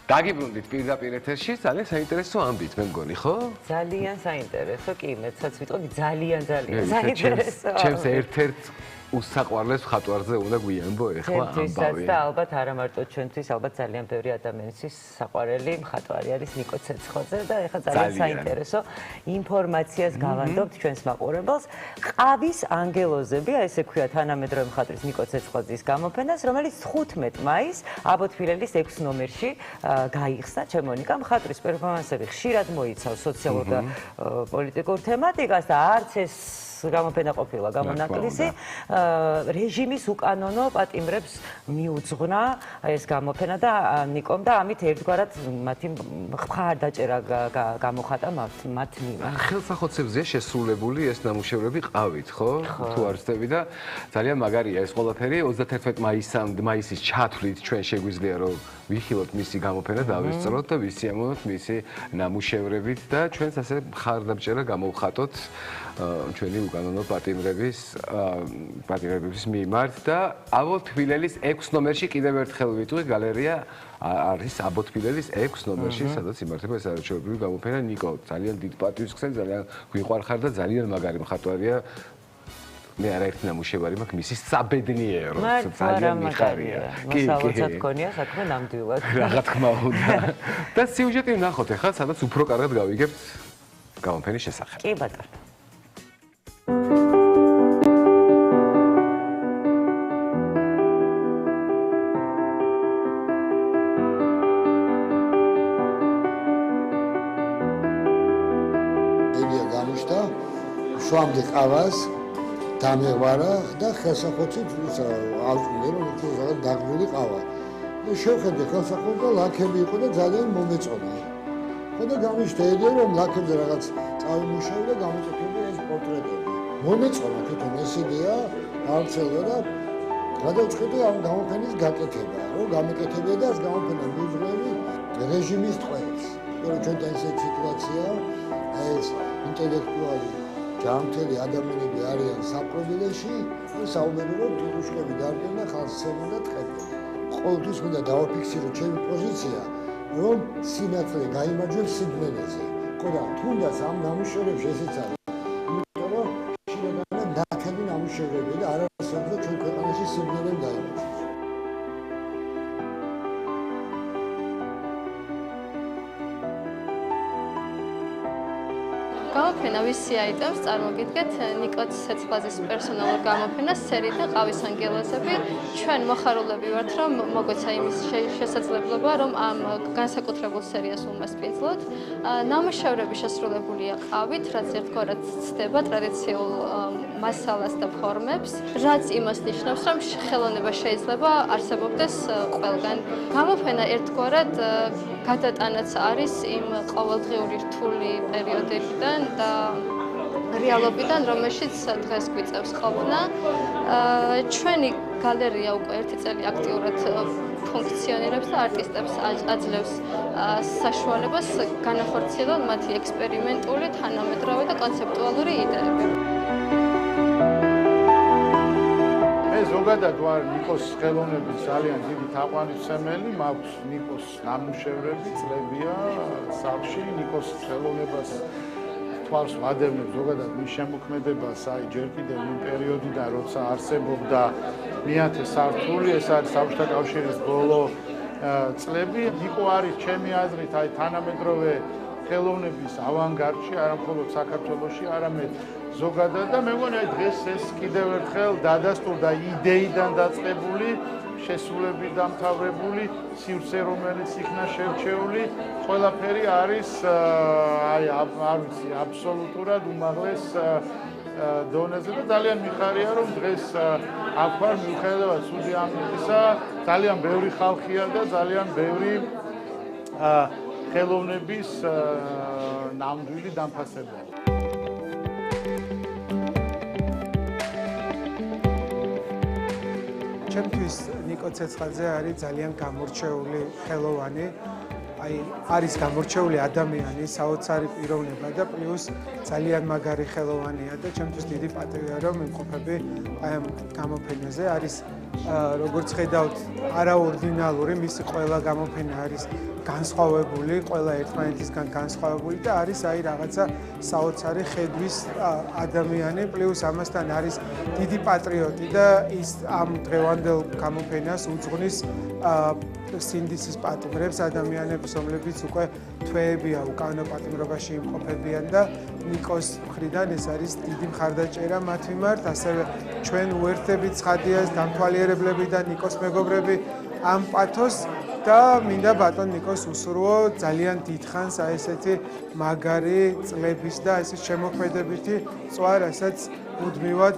დაგიბრუნდით პირდაპირ ეთერში, ძალიან საინტერესო ამბით, მე მგონი, ხო? ძალიან საინტერესო, კი, მეცაც ვიტყოდი, ძალიან საინტერესო. ჩემს ერთ-ერთ უსაყვარლეს მხატვარზე უნდა გვიამბო ეხლა ჩემთვისაც ამბავი. და ალბათ არა მარტო ჩვენთვის, ალბათ ძალიან ბევრი ადამიანის საყვარელი მხატვარი არის ნიკო ცეცხლაძე და ეხლა ძალიან საინტერესო ინფორმაციას გავანდობთ ჩვენს მაყურებელს. ყავის ანგელოზები, ესე ქვია თანამედროვე მხატვრის ნიკო ცეცხლაძის გამოფენას, რომელიც 15 მაისს აბოთფილელის 6 ნომერში გაიხსნა. ჩემო ნიკა, მხატვრის პერფორმანსები ხშირად მოიცავს სოციალურ და პოლიტიკურ თემატიკას და არც ეს გამოფენა ყოფილა გამონაკლისი რეჟიმის უკანონო პატიმრებს მიუძღვნა ეს გამოფენა და ნიკომ და ამით ერთგვარად მათი მხარდაჭერა გამოხატა მათ მიმართ. ხელსახოცებზეა შესრულებული ეს ნამუშევრები ყავით, ხო? თუ არ ვცდები და ძალიან მაგარია ეს ყველაფერი 31 მაისის ჩათვლით ჩვენ შეგვიძლია რომ ვიხილოთ მისი გამოფენა დავისწროთ და ვისიამოვნოთ მისი ნამუშევრებით და ჩვენს ასე მხარდაჭერა გამოვხატოთ ჩვენი უკანონო პატიმრების მიმართ და აბოთფილელის 6 ნომერში კიდევ ერთხელ ვიტყვი გალერეა არის აბოთფილელის 6 ნომერში სადაც იმართება ეს არაჩვეულებრივი გამოფენა ნიკო ძალიან დიდ პატივს ხსენ ძალიან გვიყვარხარ და ძალიან მაგარი მხატვარია მე არაერთი ნამუშევარი მაქვს მისი საბედნიერო ძალიან მიხარია კი მოსავალსაც გქონია საქმე ნამდვილად რა თქმა უნდა და სიუჟეტი ვნახოთ ახლა სადაც უფრო კარგად გავიგებთ გამოფენის შესახებ კი ბატონო შუამდე ყავას დამეღვარა და ხელსახოცით ავწუნე რომ ეს რაღაც დაგრული ყავა. შევხედე ხელსახოც და ლაქები იყო და ძალიან მომეწონა. ხო და გამიშთეიდე რომ ლაქებზე რაღაც წავიმუშავე და გამოწეთები ეს პორტრეტები. მომეწონა თვითონ ეს იდეა გავრცელდა და გადავწყვიტე ამ გამოფენის გაკეთება. რომ გამეკეთებია და ეს გამოფენა მიუძღვევი რეჟიმის ტყვეებს. რომ ჩვენთან ესეთი სიტუაცია ეს ინტელექტუალი ჯანმრთელი ადამიანები არიან საპრობილეში, საუბედურო თვითუშკები დარბიან და ხალხსები და ტყეები. ყოველთვის უნდა დავაფიქსირო ჩემი პოზიცია, რომ სინათლე გაიმარჯვებს სიბნელეზე. ხო და თუნდაც ამ ნამუშევრებში ესეც არის. იმიტომ რომ შინაგანად ნათელი ნამუშევრები და არასოდეს ჩვენ ქვეყანაში სიბნელემ გაიმარჯვებს. გამოფენა ვისი აიტემს წარმოგიდგეთ ნიკო ცეცხლაძის პერსონალურ გამოფენას სერია ყავის ანგელოზები ჩვენ მოხარულები ვართ რომ მოგვეცა იმის შესაძლებლობა რომ ამ განსაკუთრებულ სერიას უმასპინძლოთ ნამუშევრები შესრულებულია ყავით რაც ერთგვარად ცდება ტრადიციულ მასალას და ფორმებს რაც იმას ნიშნავს რომ ხელოვნება შეიძლება არსებობდეს ყველგან გამოფენა ერთგვარად გადატანაც არის იმ ყოველდღიური რთული პერიოდებიდან და რეალობიდან, რომელშიც დღეს გვიწევს ყოფნა. ჩვენი გალერეა უკვე ერთი წელი აქტიურად ფუნქციონირებს და არტისტებს აძლევს საშუალებას განახორციელონ მათი ექსპერიმენტული, თანამედროვე და კონცეპტუალური იდეები. მე ზოგადად ვარ ნიკოს ხელოვნების ძალიან დიდი თაყვანისმცემელი, მაქვს ნიკოს ნამუშევრები, წლებია სახლში, ნიკოს ხელოვნებას თვალს ვადევნებ ზოგადად მის შემოქმედებას, აი ჯერ კიდევ იმ პერიოდიდან, როცა არსებობდა მე-10 სართული, ეს არის საბჭოთა კავშირის ბოლო წლები. ნიკო არის ჩემი აზრით, აი თანამედროვე ხელოვნების ავანგარდში, არა მხოლოდ საქართველოში, არამედ ზოგადად და მე მგონი აი დღეს ეს კიდევ ერთხელ დადასტურდა idei-დან დაწყებული შესრულებით დამთავრებული სივრცე რომელიც იქნა შერჩეული ყველაფერი არის აი არ ვიცი აბსოლუტურად უმაღლეს დონეზე და ძალიან მიხარია რომ დღეს აქ ვარ მიუხედავად ცუდი ამბისა ძალიან ბევრი ხალხია და ძალიან ბევრი ხელოვნების ნამდვილი დამფასებაა ჩემთვის ნიკო ცეცხლაძე არის ძალიან გამორჩეული ხელოვანი. აი არის გამორჩეული ადამიანი, საოცარი პიროვნება და პლუს ძალიან მაგარი ხელოვანია და ჩემთვის დიდი პატივია რომ იმყოფები აი ამ გამოფენაზე. არის როგორც ხედავთ, არაორდინალური, მისი ყველა გამოფენა არის განსხვავებული, ყველა ერთმანეთისგან განსხვავებული და არის აი რაღაცა საოცარი ხედვის ადამიანი, პლუს ამასთან არის დიდი პატრიოტი და ის ამ დღევანდელ გამოფენას უძღვნის სინდისის პატიმრებს ადამიანებს, რომლებიც უკვე თვეებია უკანონო პატიმრობაში იმყოფებიან და ნიკოს მხრიდან ეს არის დიდი მხარდაჭერა მათ მიმართ, ასევე ჩვენ უერთდებით ცხადიას დამთვალიერებლები და ნიკოს მეგობრები ამ პათოს და მინდა ბატონ ნიკოს უსურვო ძალიან დიდხანს აი ესეთი მაგარი წლების და ესეთ შემოქმედებითი წვარ, რასაც მუდმივად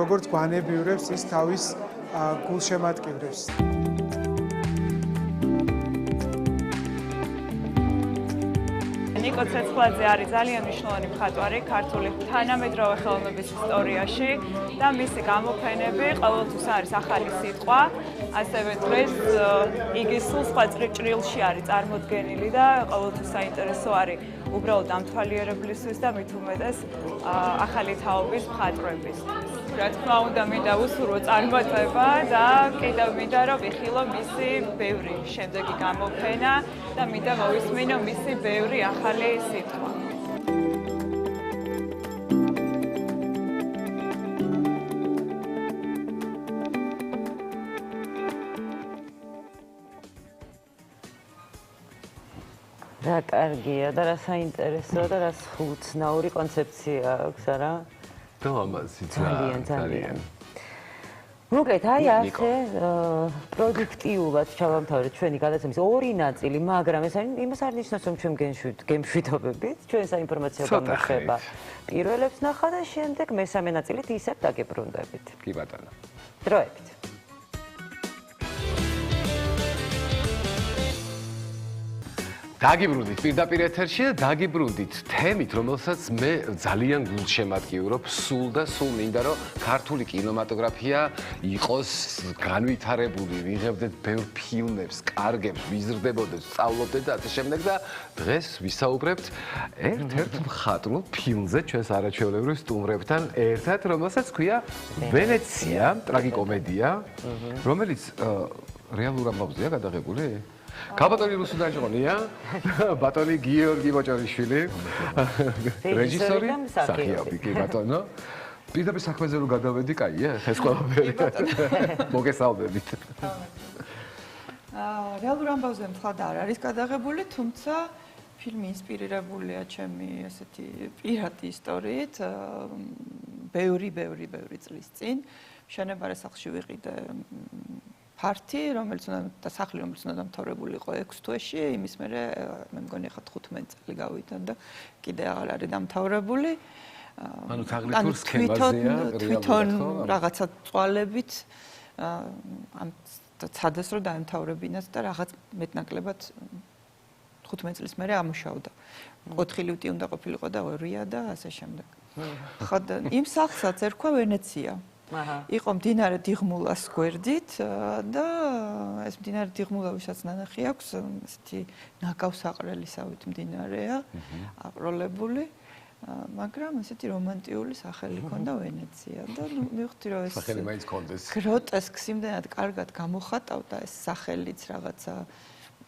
როგორც გვანებიურებს ის თავის გულშემატკივრებს. ნიკო ცეცხლაძე არის ძალიან მნიშვნელოვანი მხატვარი ქართული თანამედროვე ხელოვნების ისტორიაში და მისი გამოფენები ყოველთვის არის ახალი სიტყვა. ასევე დღეს იგი სულ სხვა ჭრილში არის წარმოდგენილი და ყოველთვის საინტერესო არის უბრალოდ დამთვალიერებლისთვის და მით უმეტეს ახალი თაობის მხატვრების. რა თქმა უნდა, მინდა უსურვო წარმატება და კიდევ მინდა რომ ვიხილო მისი ბევრი შემდეგი გამოფენა და მინდა მოვისმინო მისი ბევრი ახალი სიტყვა. რა კარგია და რა საინტერესოა და რა უცნაური კონცეფცია აქვს, არა? ძალიან. მოკლედ, აი ასე პროდუქტიულად ჩავამთავრეთ ჩვენი გადაცემის ორი ნაწილი, მაგრამ ეს იმას არ ნიშნავს, რომ ჩვენ გემშვიდობებით, ჩვენ საინფორმაციო გამოშვება პირველებს ნახა და შემდეგ მესამე ნაწილით ისევ დაგებრუნდებით. კი ბატონო. დროებით. დაგიბრუნდით პირდაპირ ეთერში და დაგიბრუნდით თემით, რომელსაც მე ძალიან გულშემატკივრობ, სულ და სულ მინდა რომ ქართული კინემატოგრაფია იყოს განვითარებული, ვიღებდეთ ბევრ ფილმებს, კარგებს, ვიზრდებოდეთ, სწავლობდეთ და ასე შემდეგ და დღეს ვისაუბრებთ ერთ-ერთ მხატვრულ ფილმზე ჩვენს არაჩვეულებრივ სტუმრებთან ერთად, რომელსაც ქვია ვენეცია, ტრაგიკომედია, რომელიც რეალურ ამბავზეა გადაღებული? Kabatoни Rusudajoniya, Batoni Georgi Bochoriშვილი, რეჟისორი და მსახიობი, კი ბატონო. პირდაპირ საქმეზე რო გადავედი, კაია, ეს ყველაფერი. მოგესალმებით. რეალურ ამბავზე მხოლოდ არ არის გადაღებული, თუმცა ფილმი ინსპირირებულია ჩემი ესეთი პირადი ისტორიით, ბევრი წლის წინ. მშენებარე სახლში ვიყიდე ფართი, რომელიც და სახლი, რომელიც უნდა დამთავრებული იყო 6 თვეში, იმის მერე მე მგონი ახლა 15 წელი გავიდან და კიდე აღარ არის დამთავრებული. ანუ თაღლითურ სქემაზეა თვითონ რაღაცა წვალებით ამ ცადეს რომ დაემთავრებინათ და რაღაც მეტნაკლებად 15 წლის მერე ამუშავდა. 4 ლიტი უნდა ყოფილიყო და 2-ია და ასე შემდეგ. ხო და იმ სახლსაც ერქვა ვენეცია. იყო მდინარე დიღმულას გვერდით და ეს მდინარე დიღმულა ვისაც ნანახი აქვს, ესეთი ნაკავსაყრელისავით მდინარეა, აყროლებული, მაგრამ ესეთი რომანტიული სახელი ჰქონდა ვენეცია და მივხვდი რომ ეს სახელი მაინც ჰქონდეს. გროტესკს იმდენად კარგად გამოხატავდა ეს სახელიც რაღაცა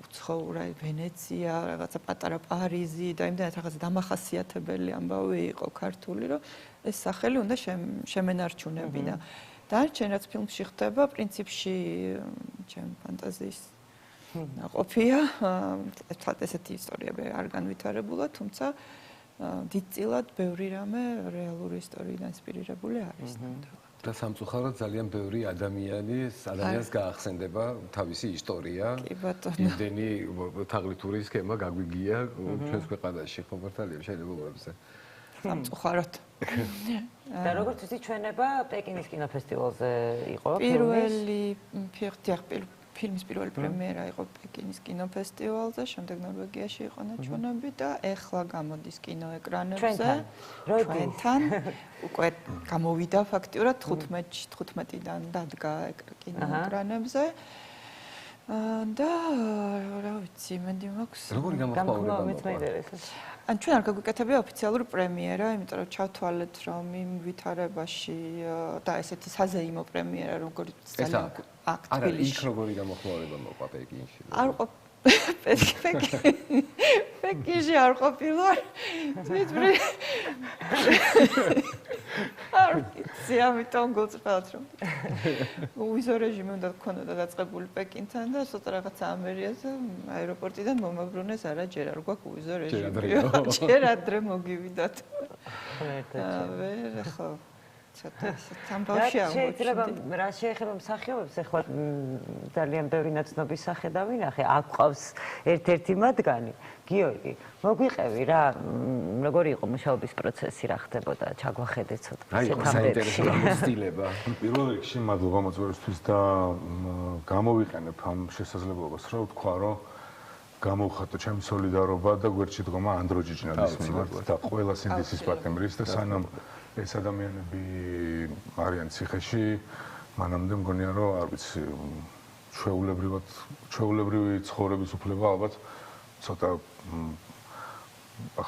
უცხოური ვენეცია, რაღაცა პატარა პარიზი და იმდენად რაღაცა დამახასიათებელი ამბავი იყო ქართული, რომ ეს სახელი უნდა შემენარჩუნებინა. დანარჩენ რაც ფილმში ხდება, პრინციპში ჩემ ფანტაზიის ყოფია, ესეთი ისტორიები არ განვითარებულა, თუმცა დიდწილად ბევრი რამე რეალური ისტორიიდან ინსპირირებული არის. და სამწუხაროდ ძალიან ბევრი ადამიანს გაახსენდება თავისი ისტორია. კი ბატონო. იმდენი თაღლითური სქემა გაგვიგია ჩვენს ქვეყანაში, ხო მართალია შენებობებზე. სამწუხაროდ. და როგორც ვიცი, ჩვენება პეკინის კინოფესტივალზე იყო ფილმის პირველი პრემიერა იყო პეკინის კინოფესტივალზე, შემდეგ ნორვეგიაში იყო ნაჩვენები და ეხლა გამოდის კინოეკრანებზე. ჩვენთან უკვე გამოვიდა ფაქტიურად 15-დან დადგა კინოეკრანებზე. და რა ვიცი, იმედი მაქვს. როგორი გამოხმაურება მეინტერესებს. ან ჩვენ არ გაგვიკეთებია ოფიციალური პრემიერა, იმიტომ რომ ჩავთვალეთ რომ იმ ვითარებაში და ესეთი საზეიმო პრემიერა როგორიც ძალიან აქ თბილისში. იქ როგორი გამოხმაურება მოყვა პეკინში? არ პეკინში არ ყოფილა. არ ვიცი, ამიტომ გულწრფელად რომ უიზო რეჟიმი უნდა გქონოდა დაწყებული პეკინთან და ცოტა რაღაცა ამერიაზე აეროპორტიდან მომაბრუნეს, არა ჯერ არ გვაქვს უიზო რეჟიმი. ჯერ ადრე მოგივიდათ. ვერ ხო ცოტა სამბავშია. შეიძლება რა შეეხება მსახიობებს, ახლა ძალიან ბევრი ნაცნობი სახე დავინახე. აქ ყავს ერთ-ერთი მათგანი, გიორგი. მოგვიყევი რა, როგორი იყო მუშაობის პროცესი, რა ხდებოდა, ჩაგვახედე ცოტა. აი, საინტერესო გამოცდილება. პირველ რიგში მადლობა მოწვევისთვის და გამოვიყენებ ამ შესაძლებლობას, რომ ვთქვა, რომ გამოვხატო ჩემი სოლიდარობა და გვერდში დგომა ანდროჯიჯნადის მიმართ და ყველა სინდისის პატიმრის და სანამ ეს ადამიანები არიან ციხეში, მანამდე მგონია, რომ არ ვიცი, ჩვეულებრივი ცხოვრების უფლება ალბათ ცოტა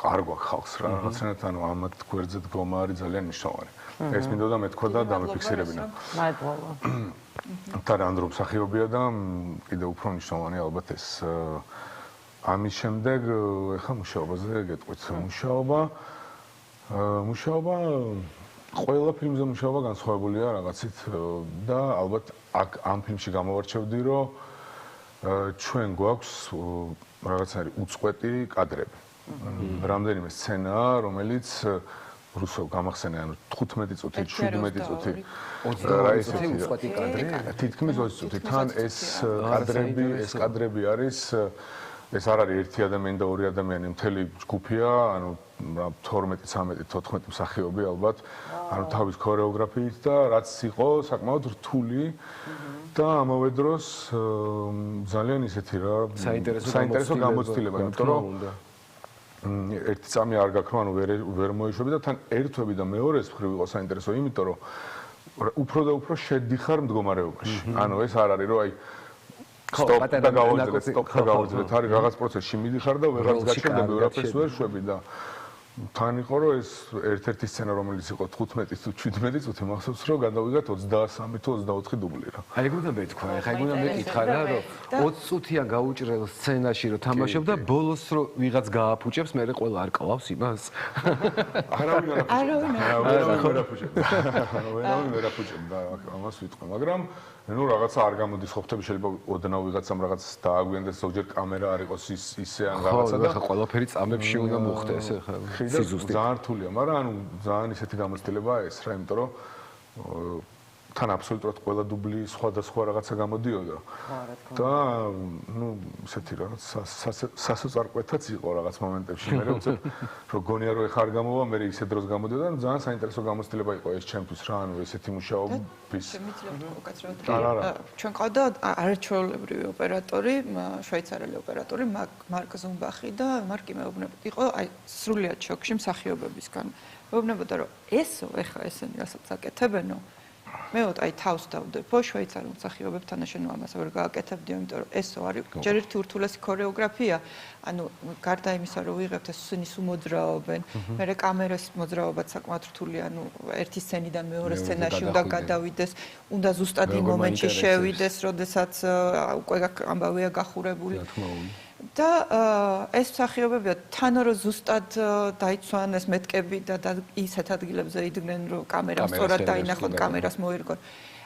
არ გვაქვს ხალხს რა, რაღაცნაირად ანუ ამათ გვერდზე დგომა არის ძალიან მნიშვნელოვანი. ეს მინდოდა მეთქვა და დამიფიქსირებინა. მადლობა. თან ანდრო მსახიობია და კიდევ უფრო მნიშვნელოვანი ალბათ ეს ამის შემდეგ ეხა მუშაობაზე გეტყვით. მუშაობა ყველა ფილმზე მუშაობა განსხვავებულია რაღაცით და ალბათ აქ ამ ფილმში გამოვარჩევდი, რომ ჩვენ გვაქვს რაღაცნაირი უწყვეტი კადრები. რამდენიმე სცენაა, რომელიც რუსო გამახსენე, ანუ 15 წუთი, 17 წუთი, 20 წუთი უწყვეტი კადრი. თითქმის 20 წუთი. თან ეს კადრები არის ეს არ არის ერთი ადამიანი და ორი ადამიანი, მთელი ჯგუფია, ანუ 12, 13, 14 მსახიობი ალბათ, ანუ თავის ქორეოგრაფიით და რაც იყო საკმაოდ რთული და ამავე დროს ძალიან ისეთი რა საინტერესო გამოცდილება, იმიტომ რომ ერთი წამი არ გაქვს, ანუ ვერ მოიშვები და თან ერთვები და მეორეს მხრივ იყო საინტერესო, იმიტომ რომ უფრო და უფრო შედიხარ მდგომარეობაში. ანუ ეს არ არის რომ აი სტოპ და გავაძლევთ, არის რაღაც პროცესში მიდიხარ და ვეღარც გაჩერდები, ვერაფერს ვერ შვები და თან იყო რომ ეს ერთ-ერთი სცენა რომელიც იყო 15 თუ 17 წუთი მახსოვს რომ გადავიღეთ 23 თუ 24 დუბლი რა. აი ეგ უნდა მეთქვა, ეხა ეგ უნდა მეკითხა რა რომ 20 წუთიან გაუჭრელ სცენაში რომ თამაშობ და ბოლოს რომ ვიღაც გააფუჭებს, მე ყველა არ კლავს იმას. არავინ ვერ აფუჭებდა ამას ვიტყვი, მაგრამ ნუ რაღაცა არ გამოდის ხო ხტები შეიძლება ოდნავ ვიღაცამ რაღაც დააგვიანდეს ზოგჯერ კამერა არ იყოს ისე ან რაღაცა და ხო ყველაფერი წამებში უნდა მოხდეს ეხა სიზუსტი ძალიან რთულია, მაგრამ ანუ ძალიან ისეთი გამოცდილებაა ეს რა, იმიტომ რომ თან აბსოლუტურად ყველა დუბლი სხვადასხვა რაღაცა გამოდიოდა და ნუ ისეთი რაღაც სასოწარკვეთაც იყო რაღაც მომენტებში მე ვუწევ რომ გონია რომ ეხა არ გამოვა მე ისე დროს გამოდიოდა და ძალიან საინტერესო გამოცდილება იყო ეს ჩემთვის რა, ანუ ესეთი მუშაობის ჩვენ ყავდა არაჩვეულებრივი ოპერატორი, შვეიცარიელი ოპერატორი მარკ ზუმბახი და მარკი მეუბნებოდა იყო აი სრულიად შოკში მსახიობებისგან. მეუბნებოდა რომ ესო ეხა ესენი რასაც აკეთებენო მე აი თავს დავდებო შვეიცარიელ მსახიობებთან შენო ამას ვერ გააკეთებდიო, იმიტომ რომ ესო არის ჯერ ერთი ურთულესი ქორეოგრაფია, ანუ გარდა იმისა რომ ვიღებთ ეს ისინი უმოძრაობენ, მე კამერას მოძრაობაც sakmat რთული, ანუ ერთი სცენიდან მეორე სცენაში უნდა გადავიდეს, უნდა ზუსტად იმ მომენტში შევიდეს, როდესაც უკვე ამბავია გახურებული. და ეს მსახიობები თან რო ზუსტად დაიცვან ეს მეტკები და ისეთ ადგილებზე იდგნენ რომ კამერას სწორად დაინახონ, კამერას მოერგონ.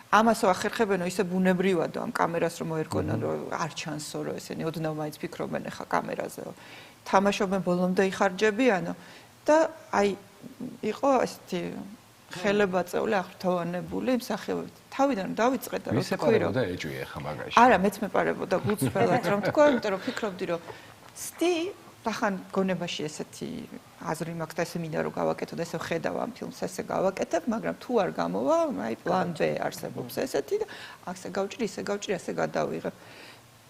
ამასო ახერხებენო ისე ბუნებრივადო ამ კამერას რომ მოერგონან რომ არ ჩანსო რომ ესენი ოდნავ მაინც ფიქრობენ ახლა კამერაზე. თამაშობენ ბოლომდე იხარჯებიანო და აი იყო ესეთი ხელებაწეული აღფრთოვანებული მსახიობები. თავიდან დავიწყეთ და რო თქვი რომ და ეჭვი ახლა მაგაში. არა, მეც მეპარებოდა გულწრფელად რომ თქვა, იმიტომ რომ ფიქრობდი რომ სტი ახან გონებაში ესეთი აზრი მაქვს და ესე მინდა რომ გავაკეთო და ესე ვხედავ ამ ფილმს, ესე გავაკეთებ, მაგრამ თუ არ გამოვა, აი პლან B არსებობს ესეთი და ასე გავჭრი, ასე გადავიღებ.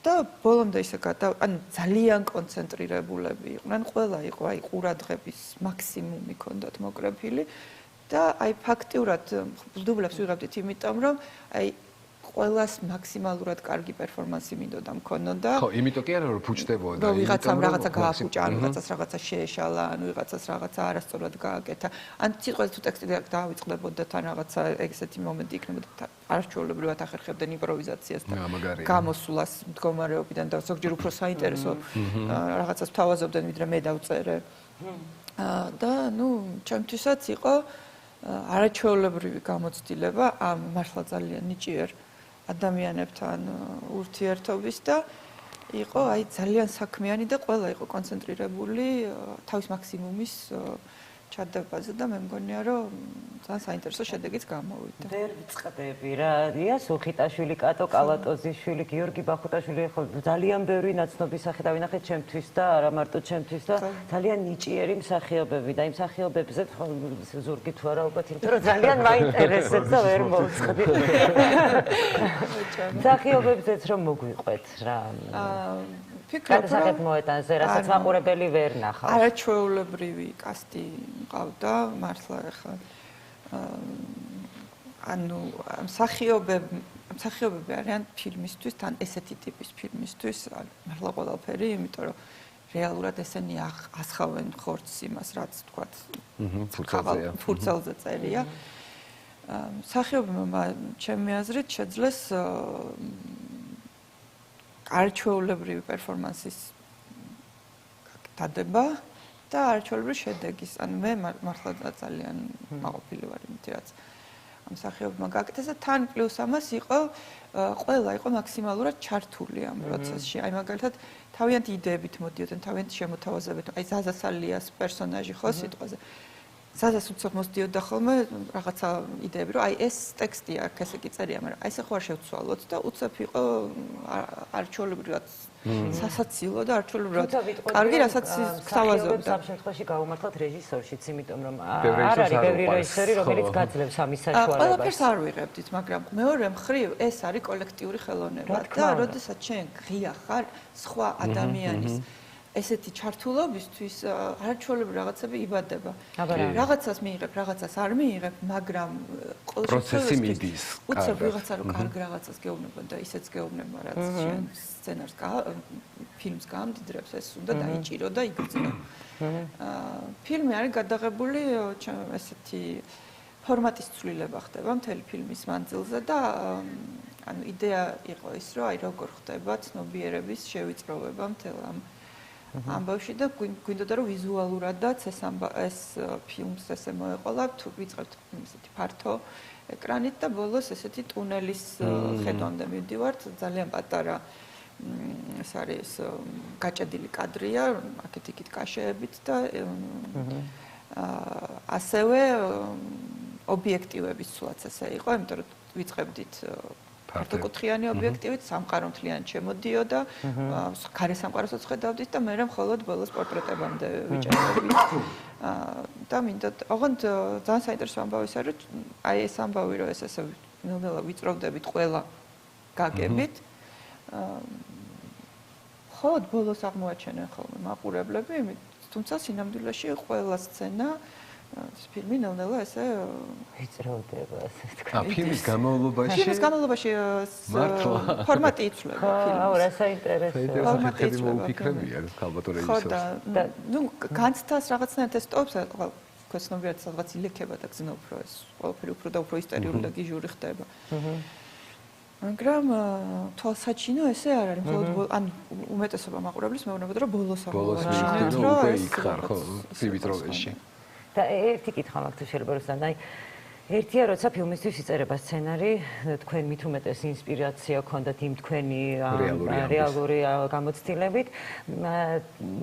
და ბოლომდე ისე ანუ ძალიან კონცენტრირებულები იყვნენ, ყველა იყო აი ყურადღების მაქსიმუმი ქონდათ მოკრეფილი. და აი ფაქტიურად დუბლებს ვიღებდით იმიტომ რომ აი ყველას მაქსიმალურად კარგი პერფორმანსი მინდოდა მქონოდა. ხო, იმიტომ კი არა რომ ფუჭდებოდა. რომ ვიღაცამ რაღაცა გააფუჭა, ან ვიღაცას რაღაცა შეეშალა, ან ვიღაცას რაღაცა არასწორად გააკეთა. ან სიტყვაზე თუ ტექსტი დაავიწყდებოდა თან რაღაცა ეგეთი მომენტი იქნებოდა, არაჩვეულებრივად ახერხებდნენ იმპროვიზაციას და გამოსვლას მდგომარეობიდან და ზოგჯერ უფრო საინტერესო რაღაცას თავაზობდნენ, ვიდრე მე დავწერე. და ჩემთვისაც იყო არაჩვეულებრივი გამოცდილება ამ მართლა ძალიან ნიჭიერ ადამიანებთან ურთიერთობის და იყო აი ძალიან საქმიანი და ყველა იყო კონცენტრირებული თავის მაქსიმუმის ჩადებაზე და მე მგონია რომ ძალიან საინტერესო შედეგიც გამოვიდა. ვერ ვწყდები რა, დია სუხიტაშვილი, კატო კალატოზიშვილი, გიორგი ბახუტაშვილი ხო ძალიან ბევრი ნაცნობი სახე დავინახეთ ჩემთვის და არა მარტო ჩემთვის და ძალიან ნიჭიერი მსახიობები და იმ მსახიობებზე ზურგი თუ არა ალბათ იმიტომ რომ ძალიან მაინტერესებს და ვერ მოვწყდი. მსახიობებზეც რომ მოგვიყვეთ რა. ფიქრობ რომ მოეტანზე, რასაც მაყურებელი ვერ ნახავს. არაჩვეულებრივი კასტი მყავდა, მართლა ეხლა ანუ მსახიობები არიან ფილმისთვის, თან ესეთი ტიპის ფილმისთვის, მართლა ყველაფერი, იმიტომ რომ რეალურად ესენი ასხავენ ხორცს იმას, რაც თქვათ, ფურცელზე წერია. მსახიობებმა ჩემი აზრით შეძლეს არაჩვეულებრივი პერფორმანსის დადება და არაჩვეულებრივი შედეგის. ანუ მე მართლა ძალიან მაყოფილი ვარ იმით, რაც ამ მსახიობებმა გააკეთეს და თან პლუს ამას იყო ყველა იყო მაქსიმალურად ჩართული ამ პროცესში. აი მაგალითად თავიანთი იდეებით მოდიოდნენ, თავიანთი შემოთავაზებით. აი ზაზასალიას პერსონაჟი ხო სიტყვაზე. ზაზას უცებ მოსდიოდა ხოლმე რაღაცა იდეები, რომ აი ეს ტექსტი აქ ესე კი წერია, მაგრამ აი ესე ხო არ შევცვალოთ და უცებ იყო არჩეულებრივად სასაცილო და არჩეულებრივად კარგი, რასაც გთავაზობდა. ამ შემთხვევაში გავუმართლოთ რეჟისორშიც, იმიტომ რომ არ არის ბევრი რეჟისორი, რომელიც გაძლევს ამის საშუალებას. ყველაფერს არ ვიღებდით, მაგრამ მეორე მხრივ ეს არის კოლექტიური ხელოვნება და როდესაც შენ ღია ხარ სხვა ადამიანის ესეთი ჩართულობისთვის არაჩვეულებრივი რაღაცები იბადება. რაღაცას მიიღებ, რაღაცას არ მიიღებ, მაგრამ პროცესი მიდის. უცებ ვიღაცა რომ კარგ რაღაცას გეუბნება და ისეც გეუბნება, რაც შენ სცენარს ფილმს გაამდიდრებს, ეს უნდა დაიჭირო და იგრძნო. ფილმი არის გადაღებული ესეთი ფორმატის ცვლილება ხდება მთელი ფილმის მანძილზე და ანუ იდეა იყო ის, რომ აი როგორ ხდება ცნობიერების შევიწროვება მთელ ამ ამბავში და გვინდოდა რომ ვიზუალურადაც ეს ფილმს ესე მოეყოლა თუ ვიწყებთ ესეთი ფართო ეკრანით და ბოლოს ესეთი ტუნელის ხედვამდე მივდივართ ძალიან პატარა ეს არის გაჭედილი კადრია აქეთ-იქით კაშეებით და ასევე ობიექტივების სულაც ესე იყო იმიტომ რომ ვიწყებდით ფართოკუთხიანი ობიექტივით სამყარომთლიანი შემოდიოდა, ქარე სამყაროსაც ხედავდით და მე მხოლოდ ბოლოს პორტრეტებამდე ვიჭერდებით. და მინდა, ოღონდ ძალიან საინტერესო ამბავი არის, რომ აი ეს ამბავი, რომ ეს ესე ნელ-ნელა ვიწროვდებით ყველა გაგებით. ხოდ ბოლოს აღმოაჩენენ ხოლმე მაყურებლები, თუმცა სინამდვილეში ყველა სცენა ეს ფილმი ნელ-ნელა ესე ვიწროვდება, ასე თქვა. ფილმის განმავლობაში? ფილმის განმავლობაში ფორმატი იცვლება ფილმის. აუ, რა საინტერესო. ფორმატი მოუფიქრებია ალბათ რეჟისორს. ხო და განცდას რაღაცნაირად ეს ტოპს ქოსნობიათ რაღაც ილექება და გზნო უფრო ეს ყველაფერი უფრო და უფრო ისტერიული და გიჟური ხდება. მაგრამ თვალსაჩინო ესე არ არის, მხოლოდ ან უმეტესობა მაყურებლის მეუბნებოდა რომ ბოლოს აღმოაჩინეთ რომ უკვე იქხარ ხო სივიწროვეში. და ერთი კითხვა მაქვს თუ შეიძლება რომ სანდაი ერთია როცა ფილმისთვის იწერება სცენარი თქვენ მით უმეტეს ინსპირაცია გქონდათ იმ თქვენი რეალური გამოცდილებით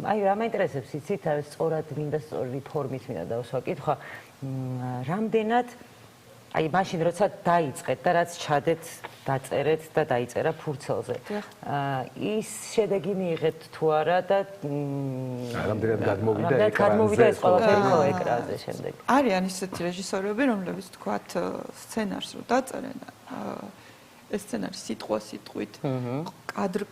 აი რა მაინტერესებს იცით სწორად მინდა სწორი ფორმით მინდა დავსვა კითხვა რამდენად აი მაშინ როცა დაიწყეთ და რაც ჩადეთ დაწერეთ და დაიწერა ფურცელზე ის შედეგი მიიღეთ თუ არა და რამდენად გადმოვიდა ეს ყველაფერი ხო ეკრანზე შემდეგ არიან ისეთი რეჟისორები რომლებიც თქვათ სცენარს რო დაწერენ ეს სცენარი სიტყვით კადრ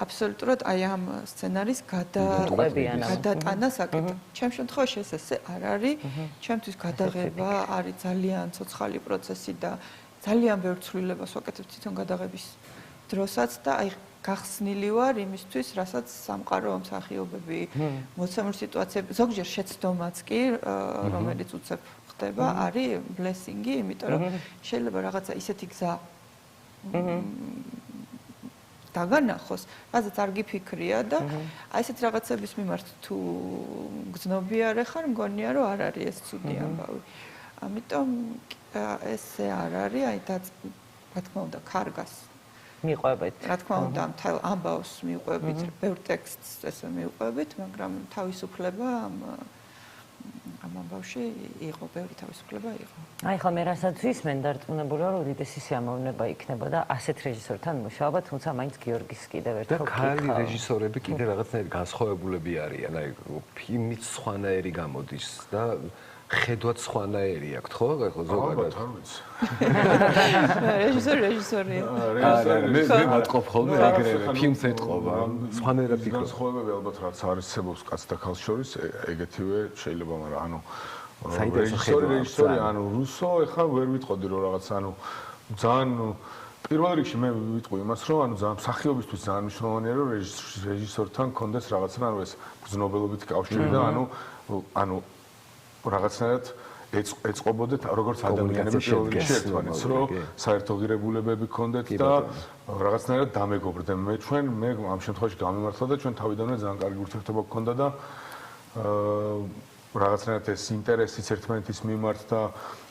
აბსოლუტურად აი ამ სცენარის გადატანა საკითხი ჩემ შემთხვევაში ეს ესე არ არის ჩემთვის გადაღება არის ძალიან ცოცხალი პროცესი და ძალიან ბევრ ცვლილებას ვაკეთებ თვითონ გადაღების დროსაც და აი გახსნილი ვარ იმისთვის, რასაც სამყარო მსახიობები მოცემულ სიტუაციებში ზოგჯერ შეცდომაც კი, რომელიც უცებ ხდება, არის ბლესინგი, იმიტომ რომ შეიძლება რაღაცა ისეთი გზა დაგანახოს, რასაც არ გიფიქრია და აი ესეთ რაღაცების მიმართ თუ გზნობიარე ხარ, მგონია რომ არ არის ეს ცუდი ამბავი. ამიტომ ესე არ არის, აი და რა თქმა უნდა, კარგას მიყვებით. რა თქმა უნდა, მთელ ამბავს მიყვებით, ბევრ ტექსტს ესე მიყვებით, მაგრამ თავისუფლება ამ ამბავში იყო, ბევრი თავისუფლება იყო. აი ხა მე რასაც ვისმენ დარწმუნებული ვარ, რომ უდიდესი სიამოვნება იქნებოდა ასეთ რეჟისორთან მუშაობა, თუმცა მაინც გიორგის კიდევ ერთხელ და ქალი რეჟისორები კიდე რაღაცნაირად განსხვავებულები არიან, აი ფილმიც სხვანაირი გამოდის და ხედვაც სხვანაირი აქვს, ხო? ხო, ზოგადად. არ ვიცი. რეჟისორია. მე ვატყობ ხოლმე ეგრევე, ფილმს ეტყობა, სხვანაირად ფიქრობ. განსხვავებები ალბათ რაც არისებობს კაცს და ქალს შორის, ეგეთივე შეიძლება, მაგრამ ანუ რეჟისორი, ანუ რუსო, ეხლა ვერ ვიტყოდი რომ რაღაც, ანუ ძალიან პირველ რიგში მე ვიტყვი იმას, რომ ანუ ძალიან მსახიობისთვის ძალიან მნიშვნელოვანია, რომ რეჟისორთან კონდეს რაღაცა, ანუ ეს გზნობელობით კავშირი და ანუ რაღაცნაირად ეწყობოდეთ როგორც ადამიანები პირველ რიგში ერთმანეთს, რომ საერთო ღირებულებები გქონდეთ და რაღაცნაირად დამეგობრდნენ. მე ამ შემთხვევაში გამიმართლა და ჩვენ თავიდანვე ძალიან კარგი ურთიერთობა გქონდა და რაღაცნაირად ეს ინტერესიც ერთმანეთის მიმართ და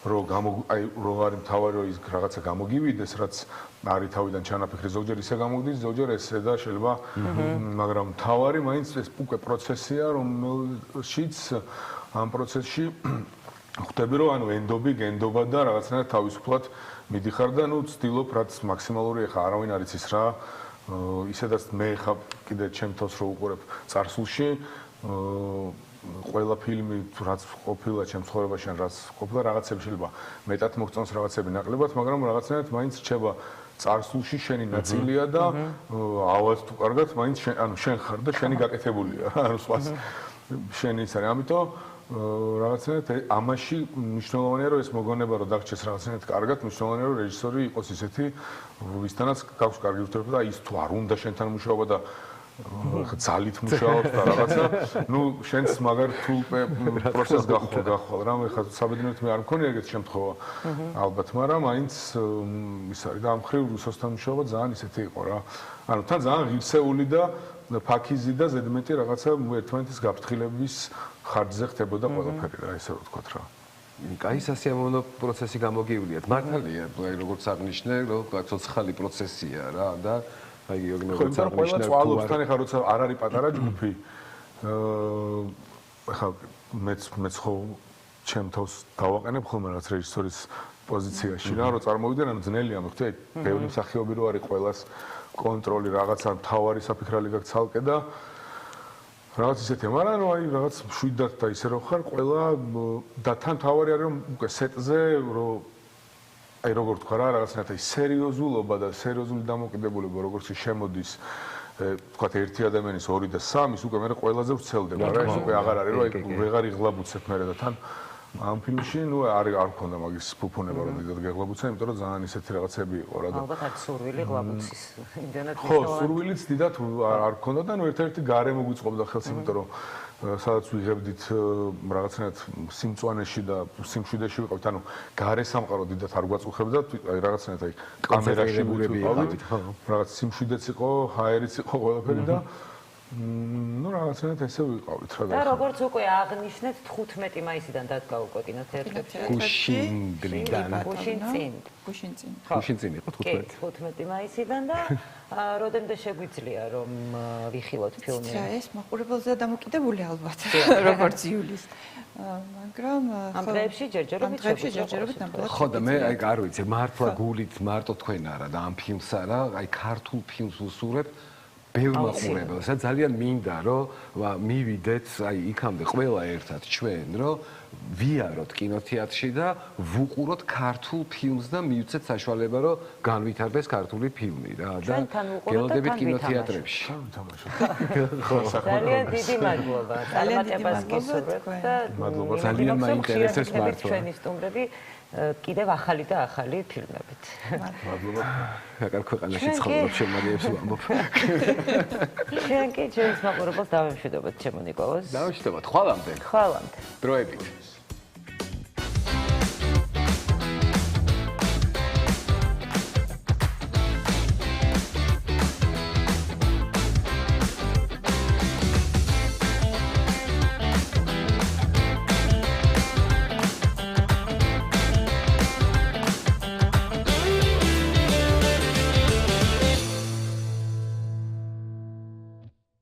რომ არის მთავარი რომ ის რაღაცა გამოგივიდეს, რაც არის თავიდან ჩანაფიქრი, ზოგჯერ ისე გამოგდის, ზოგჯერ ესე და შეიძლება, მაგრამ მთავარი მაინც ეს უკვე პროცესია, რომელშიც ამ პროცესში ხვდები რომ ანუ ენდობი, გენდობა და რაღაცნაირად თავისუფლად მიდიხარ და ნუ ვცდილობ რაც მაქსიმალური ეხა არავინ არ იცის რა ისედაც მე ეხა კიდე ჩემ თავს რო უყურებ წარსულში ყველა ფილმი რაც ყოფილა ჩემ ცხოვრებაში ან რაც ყოფილა რაღაცები შეიძლება მეტად მოგწონს რაღაცები ნაკლებად მაგრამ რაღაცნაირად მაინც რჩება წარსულში შენი ნაწილია და ავად თუ კარგად მაინც ანუ შენ ხარ და შენი გაკეთებულია ანუ სხვას შენი ის არის ამიტომ რაღაცნაირად ამაში მნიშვნელოვანია რომ ეს მოგონება რომ დაგჭეს რაღაცნაირად კარგად მნიშვნელოვანია რომ რეჟისორი იყოს ისეთი ვისთანაც გაქვს კარგი ურთიერთობა და ის თუ არ უნდა შენთან მუშაობა და ძალით მუშაობს და რაღაცა ნუ შენს მაგარ თუ პროცესს გახვალ რა მე ხა საბედნიეროდ მე არ მქონია ეგეთი შემთხვევა ალბათ მაგრამ მაინც ის არის და ამ ხრივ რუსოსთან მუშაობა ძალიან ისეთი იყო რა ანუ თან ძალიან ღირსეული და ფაქიზი და ზედმეტი რაღაცა ერთმანეთის გაფრთხილების ხარჯზე ხდებოდა ყველაფერი რა ესე ვთქვათ რა. კაი სასიამოვნო პროცესი გამოგივლიათ. მართალია, როგორც აღნიშნე, რომ ცოცხალი პროცესია რა და აი გეოგნებიც აღნიშნე თუ ყველასთან ეხა როცა არ არის პატარა ჯგუფი ეხა მეც ხო ჩემ თავს დავაყენებ ხოლმე რაღაც რეჟისორის პოზიციაში რა რომ წარმოვიდნენ ანუ ძნელია მე ხვდები ბევრი მსახიობი რო არის ყველას კონტროლი რაღაცა მთავარი საფიქრალი გაქვს ცალკე და რაღაც ისეთია, მაგრამ აი რაღაც მშვიდად და ისე რო ხარ, ყველა და თან თავარი არის რომ უკვე სეტზე რომ აი როგორ თქვა რა, რაღაცნაირად აი სერიოზულობა და სერიოზული დამოკიდებულება როგორც შემოდის თქვა ერთი ადამიანის 2 და 3-ის უკვე მე ყველაზე ვრცელდება რა, ეს უკვე აღარ არის რომ აი ვეღარ იღლაბუცებ მე და თან ამ ფილმში ნუ არ მქონდა მაგის ფუფუნება რომ დიდად გეღლაბუცე, იმიტომ რომ ძალიან ისეთი რაღაცები იყო რა და ალბათ არ სურვილი ღლაბუცის იმდენად ხო, სურვილიც დიდად არ მქონდა და ნუ ერთ-ერთი გარემო გვიწყობდა ხელს, იმიტომ რომ სადაც ვიღებდით რაღაცნაირად სიმწვანეში და სიმშვიდეში ვიყავით, ანუ გარე სამყარო დიდად არ გვაწუხებდა, აი რაღაცნაირად აი კამერაში ვიყავით, რაღაც სიმშვიდეც იყო, ჰაერიც იყო ყველაფერი და ну რაღაცნაირად ესე ვიყავით რა და როგორც უკვე აღნიშნეთ 15 მაისიდან დადგა უკვე კინოთეატრებში გუშინწინ იყო 15 მაისიდან და როდემდე შეგვიძლია რომ ვიხილოთ ფილმი ეს მაყურებელზეა დამოკიდებული ალბათ როგორც იulis მაგრამ ამ დღეებში ჯერჯერობით ნამდვილად ხო და მე აი არ ვიცი მართლა გულით მარტო თქვენ არა და ამ ფილმს არა აი ქართულ ფილმს უსურებ ბევრ მაყურებელს ძალიან მინდა რომ მივიდეთ აი იქამდე ყველა ერთად ჩვენ რომ ვიაროთ კინოთეატრში და ვუყუროთ ქართულ ფილმს და მივცეთ საშუალება რომ განვითარდეს ქართული ფილმი რა და გელოდებით კინოთეატრებში. ძალიან დიდი მადლობა. წარმატებას გისურვებთ და ძალიან მაინტერესებს მართლა. ჩვენი სტუმრები კიდევ ახალი და ახალი ფილმებით. მადლობა. რაკარ ქვეყანაში ცხოვრობ შემაგებს ვამბობ. ჩვენ კი ჩვენს მაყურებელს დავემშვიდობთ ჩემო ნიკოლოზ. დავემშვიდობთ. ხვალამდე. ხვალამდე. დროებით.